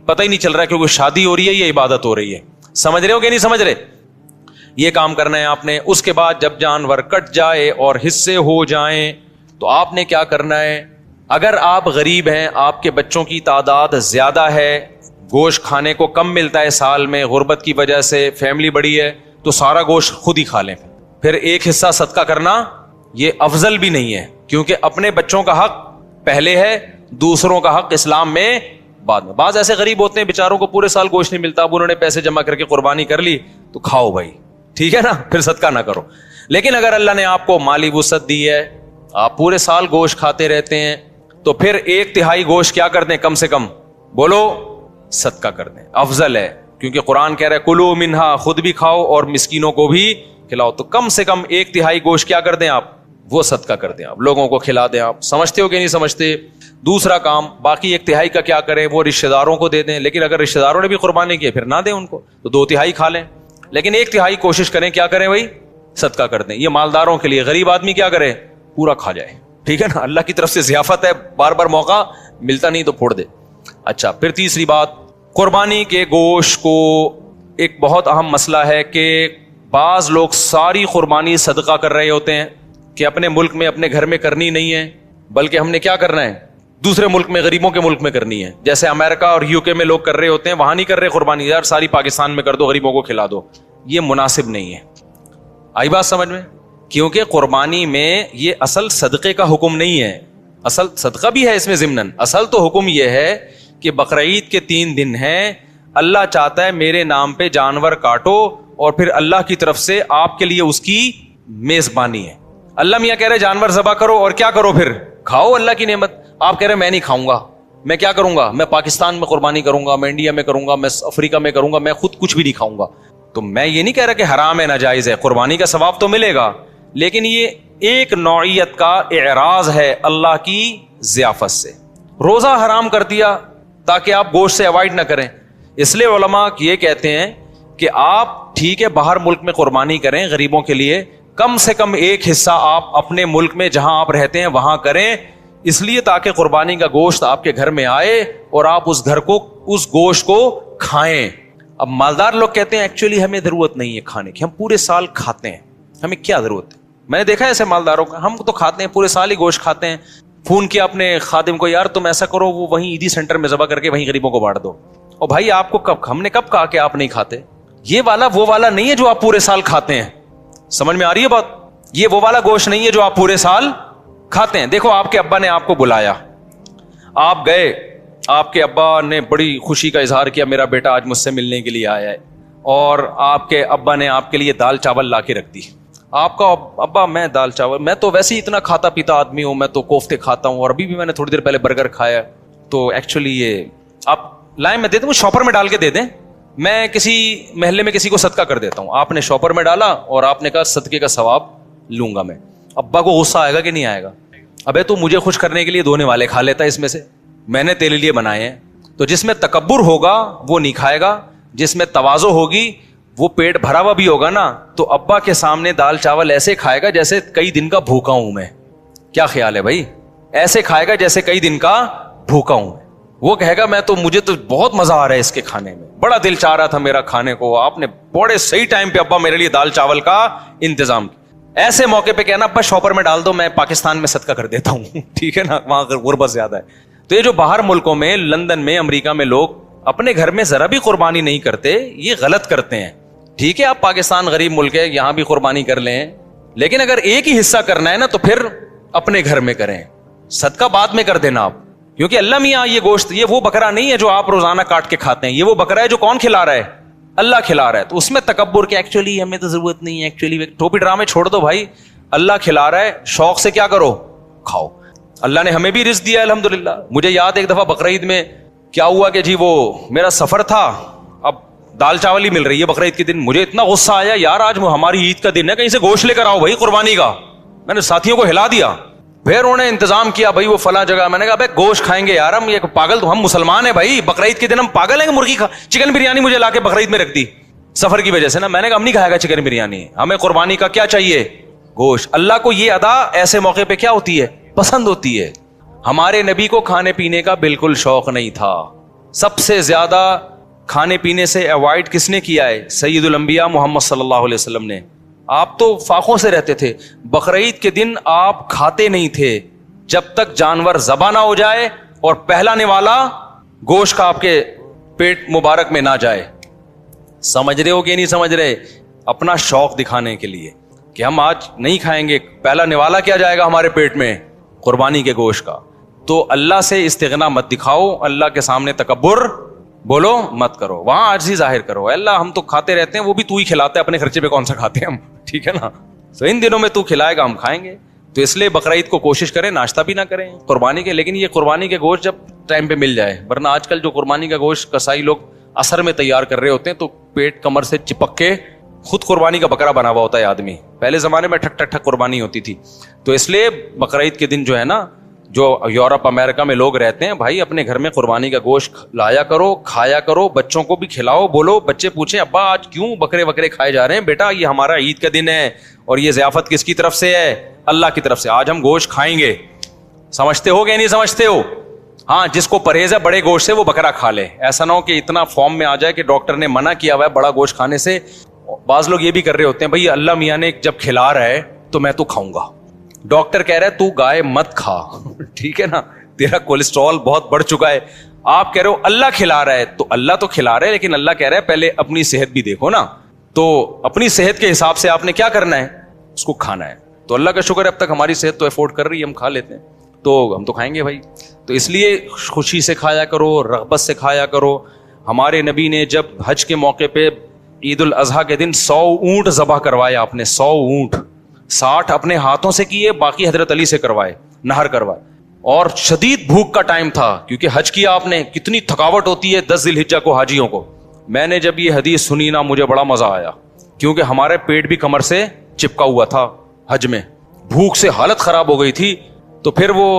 پتہ ہی نہیں چل رہا ہے کہ کوئی شادی ہو رہی ہے یا عبادت ہو رہی ہے. سمجھ رہے ہو کہ نہیں سمجھ رہے؟ یہ کام کرنا ہے آپ نے. اس کے بعد جب جانور کٹ جائے اور حصے ہو جائیں تو آپ نے کیا کرنا ہے؟ اگر آپ غریب ہیں، آپ کے بچوں کی تعداد زیادہ ہے، گوشت کھانے کو کم ملتا ہے سال میں غربت کی وجہ سے، فیملی بڑی ہے، تو سارا گوشت خود ہی کھا لیں. پھر ایک حصہ صدقہ کرنا یہ افضل بھی نہیں ہے، کیونکہ اپنے بچوں کا حق پہلے ہے، دوسروں کا حق اسلام میں بعد میں. بعض ایسے غریب ہوتے ہیں بیچاروں کو پورے سال گوشت نہیں ملتا، اب انہوں نے پیسے جمع کر کے قربانی کر لی تو کھاؤ بھائی، ٹھیک ہے نا، پھر صدقہ نہ کرو. لیکن اگر اللہ نے آپ کو مالی وسعت دی ہے، آپ پورے سال گوشت کھاتے رہتے ہیں، تو پھر 1/3 گوشت کیا کر دیں؟ کم سے کم بولو صدقہ کر دیں، افضل ہے. کیونکہ قرآن کہہ رہا ہے کلو منہا، خود بھی کھاؤ اور مسکینوں کو بھی کھلاؤ. تو کم سے کم 1/3 گوشت کیا کر دیں آپ؟ وہ صدقہ کر دیں، آپ لوگوں کو کھلا دیں. آپ سمجھتے ہو کہ نہیں سمجھتے؟ دوسرا کام، باقی 1/3 کا کیا کریں؟ وہ رشتہ داروں کو دے دیں. لیکن اگر رشتہ داروں نے بھی قربانی کی پھر نہ دیں ان کو، تو 2/3 کھا لیں. لیکن 1/3 کوشش کریں کیا کریں بھائی؟ صدقہ کر دیں. یہ مالداروں کے لیے، غریب آدمی کیا کرے؟ پورا کھا جائے. ٹھیک ہے نا، اللہ کی طرف سے ضیافت ہے، بار بار موقع ملتا نہیں تو پھوڑ دے. اچھا، پھر تیسری بات، قربانی کے گوشت کو ایک بہت اہم مسئلہ ہے کہ بعض لوگ ساری قربانی صدقہ کر رہے ہوتے ہیں کہ اپنے ملک میں اپنے گھر میں کرنی نہیں ہے، بلکہ ہم نے کیا کرنا ہے؟ دوسرے ملک میں، غریبوں کے ملک میں کرنی ہے. جیسے امریکہ اور UK میں لوگ کر رہے ہوتے ہیں، وہاں نہیں کر رہے قربانی، یار ساری پاکستان میں کر دو، غریبوں کو کھلا دو. یہ مناسب نہیں ہے. آئی بات سمجھ میں؟ کیونکہ قربانی میں یہ اصل صدقے کا حکم نہیں ہے. اصل صدقہ بھی ہے اس میں ضمناً، اصل تو حکم یہ ہے کہ بقرعید کے 3 دن ہیں، اللہ چاہتا ہے میرے نام پہ جانور کاٹو اور پھر اللہ کی طرف سے آپ کے لیے اس کی میزبانی ہے. اللہ میاں کہہ رہے جانور ذبح کرو اور کیا کرو؟ پھر کھاؤ اللہ کی نعمت. آپ کہہ رہے میں نہیں کھاؤں گا، میں کیا کروں گا؟ میں پاکستان میں قربانی کروں گا، میں انڈیا میں کروں گا، میں افریقہ میں کروں گا، میں خود کچھ بھی نہیں کھاؤں گا. تو میں یہ نہیں کہہ رہا کہ حرام ہے، ناجائز ہے، قربانی کا ثواب تو ملے گا، لیکن یہ ایک نوعیت کا اعراض ہے اللہ کی ضیافت سے. روزہ حرام کر دیا تاکہ آپ گوشت سے اوائڈ نہ کریں. اس لیے علماء یہ کہتے ہیں کہ آپ ٹھیک ہے باہر ملک میں قربانی کریں غریبوں کے لیے، کم سے کم ایک حصہ آپ اپنے ملک میں جہاں آپ رہتے ہیں وہاں کریں، اس لیے تاکہ قربانی کا گوشت آپ کے گھر میں آئے اور آپ اس گھر کو، اس گوشت کو کھائیں. اب مالدار لوگ کہتے ہیں ایکچولی ہمیں ضرورت نہیں ہے کھانے کی، ہم پورے سال کھاتے ہیں، ہمیں کیا ضرورت ہے؟ میں نے دیکھا ہے ایسے مالداروں کا، ہم تو کھاتے ہیں پورے سال ہی گوشت کھاتے ہیں. فون کیا اپنے خادم کو، یار تم ایسا کرو وہ وہیں عیدی سینٹر میں ذبح کر کے وہیں غریبوں کو بانٹ دو. اور بھائی آپ کو ہم نے کب کہا کہ آپ نہیں کھاتے؟ یہ والا وہ والا نہیں ہے جو آپ پورے سال کھاتے ہیں. سمجھ میں آ رہی ہے بات؟ یہ وہ والا گوشت نہیں ہے جو آپ پورے سال کھاتے ہیں. دیکھو آپ کے ابا نے آپ کو بلایا، آپ گئے، آپ کے ابا نے بڑی خوشی کا اظہار کیا میرا بیٹا آج مجھ سے ملنے کے لیے آیا ہے، اور آپ کے ابا نے آپ کے لیے دال چاول لا کے رکھ دی. آپ کا ابا میں دال چاول، میں تو ویسے ہی اتنا کھاتا پیتا آدمی ہوں، میں تو کوفتے کھاتا ہوں اور ابھی بھی میں نے تھوڑی دیر پہلے برگر کھایا، تو ایکچولی یہ آپ لائن میں دے دیں، وہ شاپر میں ڈال کے دے دیں، میں کسی محلے میں کسی کو صدقہ کر دیتا ہوں. آپ نے شاپر میں ڈالا اور آپ نے کہا صدقے کا ثواب لوں گا میں. ابا کو غصہ آئے گا کہ نہیں آئے گا؟ ابے تو مجھے خوش کرنے کے لیے دھونے والے کھا لیتا ہے اس میں سے، میں نے تیرے لیے بنائے ہیں. تو جس میں تکبر ہوگا وہ نہیں کھائے گا، جس میں تواضع ہوگی وہ پیٹ بھرا ہوا بھی ہوگا نا، تو ابا کے سامنے دال چاول ایسے کھائے گا جیسے کئی دن کا بھوکا ہوں میں. کیا خیال ہے بھائی؟ ایسے کھائے گا جیسے کئی دن کا بھوکا ہوں. وہ کہے گا میں تو، مجھے تو بہت مزہ آ رہا ہے اس کے کھانے میں، بڑا دل چاہ رہا تھا میرا کھانے کو، آپ نے بڑے صحیح ٹائم پہ ابا میرے لیے دال چاول کا انتظام کیا. ایسے موقع پہ کہنا ابا شاپر میں ڈال دو، میں پاکستان میں صدقہ کر دیتا ہوں. ٹھیک ہے نا، وہاں غربت زیادہ ہے. تو یہ جو باہر ملکوں میں، لندن میں، امریکہ میں لوگ اپنے گھر میں ذرا بھی قربانی نہیں کرتے، یہ غلط کرتے ہیں. ٹھیک ہے آپ پاکستان غریب ملک ہے، یہاں بھی قربانی کر لیں، لیکن اگر ایک ہی حصہ کرنا ہے نا تو پھر اپنے گھر میں کریں، صدقہ بعد میں کر دینا آپ. کیونکہ اللہ میاں یہ گوشت، یہ وہ بکرا نہیں ہے جو آپ روزانہ کاٹ کے کھاتے ہیں، یہ وہ بکرا ہے جو کون کھلا رہا ہے؟ اللہ کھلا رہا ہے. تو اس میں تکبر کہ ایکچولی ہمیں تو ضرورت نہیں ہے، ایکچولی ٹوپی ڈرامے چھوڑ دو بھائی، اللہ کھلا رہا ہے، شوق سے کیا کرو؟ کھاؤ. اللہ نے ہمیں بھی رزق دیا الحمدللہ. مجھے یاد ایک دفعہ بقرعید میں کیا ہوا کہ جی وہ میرا سفر تھا، اب دال چاول ہی مل رہی ہے بقرعید کے دن. مجھے اتنا غصہ آیا، یار آج ہماری عید کا دن ہے، کہیں سے گوشت لے کر آؤ بھائی قربانی کا. میں نے ساتھیوں کو ہلا دیا, پھر انہوں نے انتظام کیا بھائی وہ فلاں جگہ. میں نے کہا بھائی گوشت کھائیں گے یار ہم, یہ پاگل تو ہم مسلمان ہیں بھائی, بقرعید کے دن ہم پاگل ہیں کہ مرغی چکن بریانی مجھے لا کے بقرعید میں رکھ دی سفر کی وجہ سے نا. میں نے کہا ہم نہیں کھائے گا چکن بریانی, ہمیں قربانی کا کیا چاہیے, گوشت. اللہ کو یہ ادا ایسے موقع پہ کیا ہوتی ہے, پسند ہوتی ہے. ہمارے نبی کو کھانے پینے کا بالکل شوق نہیں تھا. سب سے زیادہ کھانے پینے سے اوائڈ کس نے کیا ہے, سید الانبیاء محمد صلی اللہ علیہ وسلم نے. آپ تو فاقوں سے رہتے تھے. بقرعید کے دن آپ کھاتے نہیں تھے جب تک جانور ذبح نہ ہو جائے اور پہلا نوالا گوشت کا آپ کے پیٹ مبارک میں نہ جائے. سمجھ رہے ہو کہ نہیں سمجھ رہے؟ اپنا شوق دکھانے کے لیے کہ ہم آج نہیں کھائیں گے, پہلا نوالا کیا جائے گا ہمارے پیٹ میں, قربانی کے گوشت کا. تو اللہ سے استغنا مت دکھاؤ, اللہ کے سامنے تکبر بولو مت کرو, وہاں عاجزی ظاہر کرو. اللہ ہم تو کھاتے رہتے ہیں, وہ بھی تو ہی کھلاتا ہے, اپنے خرچے پہ کون سا کھاتے ہیں ہم, ٹھیک ہے نا. تو ان دنوں میں تو کھلائے گا ہم کھائیں گے. تو اس لیے بقرعید کو کوشش کریں ناشتہ بھی نہ کریں قربانی کے, لیکن یہ قربانی کے گوشت جب ٹائم پہ مل جائے. ورنہ آج کل جو قربانی کا گوشت کسائی لوگ اثر میں تیار کر رہے ہوتے ہیں تو پیٹ کمر سے چپک کے خود قربانی کا بکرا بنا ہوا ہوتا ہے آدمی. پہلے زمانے میں ٹھک ٹھک ٹھک قربانی ہوتی تھی. تو اس لیے بقرعید کے دن جو ہے نا, جو یورپ امریکہ میں لوگ رہتے ہیں, بھائی اپنے گھر میں قربانی کا گوشت لایا کرو, کھایا کرو, بچوں کو بھی کھلاؤ. بولو, بچے پوچھیں ابا آج کیوں بکرے وکرے کھائے جا رہے ہیں؟ بیٹا یہ ہمارا عید کا دن ہے اور یہ ضیافت کس کی طرف سے ہے, اللہ کی طرف سے. آج ہم گوشت کھائیں گے. سمجھتے ہو کہ نہیں سمجھتے ہو؟ ہاں, جس کو پرہیز ہے بڑے گوشت سے وہ بکرا کھا لے. ایسا نہ ہو کہ اتنا فارم میں آ جائے کہ ڈاکٹر نے منع کیا ہوا ہے بڑا گوشت کھانے سے. بعض لوگ یہ بھی کر رہے ہوتے ہیں بھائی اللہ میاں نے جب کھلا رہا ہے تو میں تو کھاؤں گا. ڈاکٹر کہہ رہا ہے تو گائے مت کھا, ٹھیک ہے نا, تیرا کولیسٹرول بہت بڑھ چکا ہے. آپ کہہ رہے ہو اللہ کھلا رہا ہے, تو اللہ تو کھلا رہا ہے لیکن اللہ کہہ رہا ہے پہلے اپنی صحت بھی دیکھو نا. تو اپنی صحت کے حساب سے آپ نے کیا کرنا ہے, اس کو کھانا ہے. تو اللہ کا شکر ہے اب تک ہماری صحت تو افورڈ کر رہی ہے, ہم کھا لیتے ہیں, تو ہم تو کھائیں گے بھائی. تو اس لیے خوشی سے کھایا کرو, رغبت سے کھایا کرو. ہمارے نبی نے جب حج کے موقع پہ عید الاضحیٰ کے دن 100 اونٹ ذبح کروائے آپ نے, 100 اونٹ. 60 اپنے ہاتھوں سے کیے, باقی حضرت علی سے کروائے, نہر کروائے. اور شدید بھوک کا ٹائم تھا کیونکہ حج کیا آپ نے, کتنی تھکاوٹ ہوتی ہے 10 ذی الحجہ کو حاجیوں کو. میں نے جب یہ حدیث سنی نا مجھے بڑا مزہ آیا, کیونکہ ہمارے پیٹ بھی کمر سے چپکا ہوا تھا حج میں, بھوک سے حالت خراب ہو گئی تھی. تو پھر وہ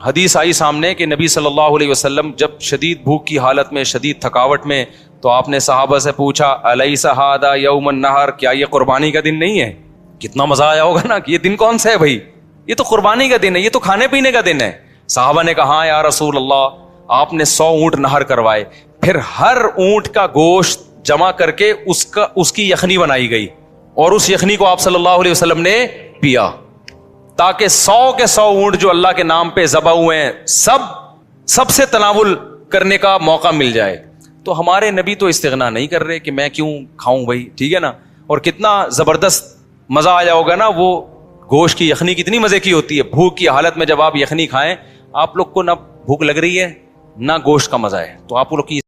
حدیث آئی سامنے کہ نبی صلی اللہ علیہ وسلم جب شدید بھوک کی حالت میں, شدید تھکاوٹ میں, تو آپ نے صحابہ سے پوچھا الیس ھذا یوم النحر, کیا یہ قربانی کا دن نہیں ہے؟ کتنا مزہ آیا ہوگا نا کہ یہ دن کون سا ہے بھائی, یہ تو قربانی کا دن ہے, یہ تو کھانے پینے کا دن ہے. صحابہ نے کہا ہاں یا رسول اللہ. آپ نے 100 اونٹ نہر کروائے, پھر ہر اونٹ کا گوشت جمع کر کے اس کی یخنی بنائی گئی, اور اس یخنی کو آپ صلی اللہ علیہ وسلم نے پیا, تاکہ 100 کے 100 اونٹ جو اللہ کے نام پہ ذبح ہوئے ہیں سب سے تناول کرنے کا موقع مل جائے. تو ہمارے نبی تو استغنا نہیں کر رہے کہ میں کیوں کھاؤں بھائی, ٹھیک ہے نا. اور کتنا زبردست مزہ آیا ہوگا نا, وہ گوشت کی یخنی کتنی مزے کی ہوتی ہے. بھوک کی حالت میں جب آپ یخنی کھائیں, آپ لوگ کو نہ بھوک لگ رہی ہے نہ گوشت کا مزہ ہے, تو آپ لوگ کی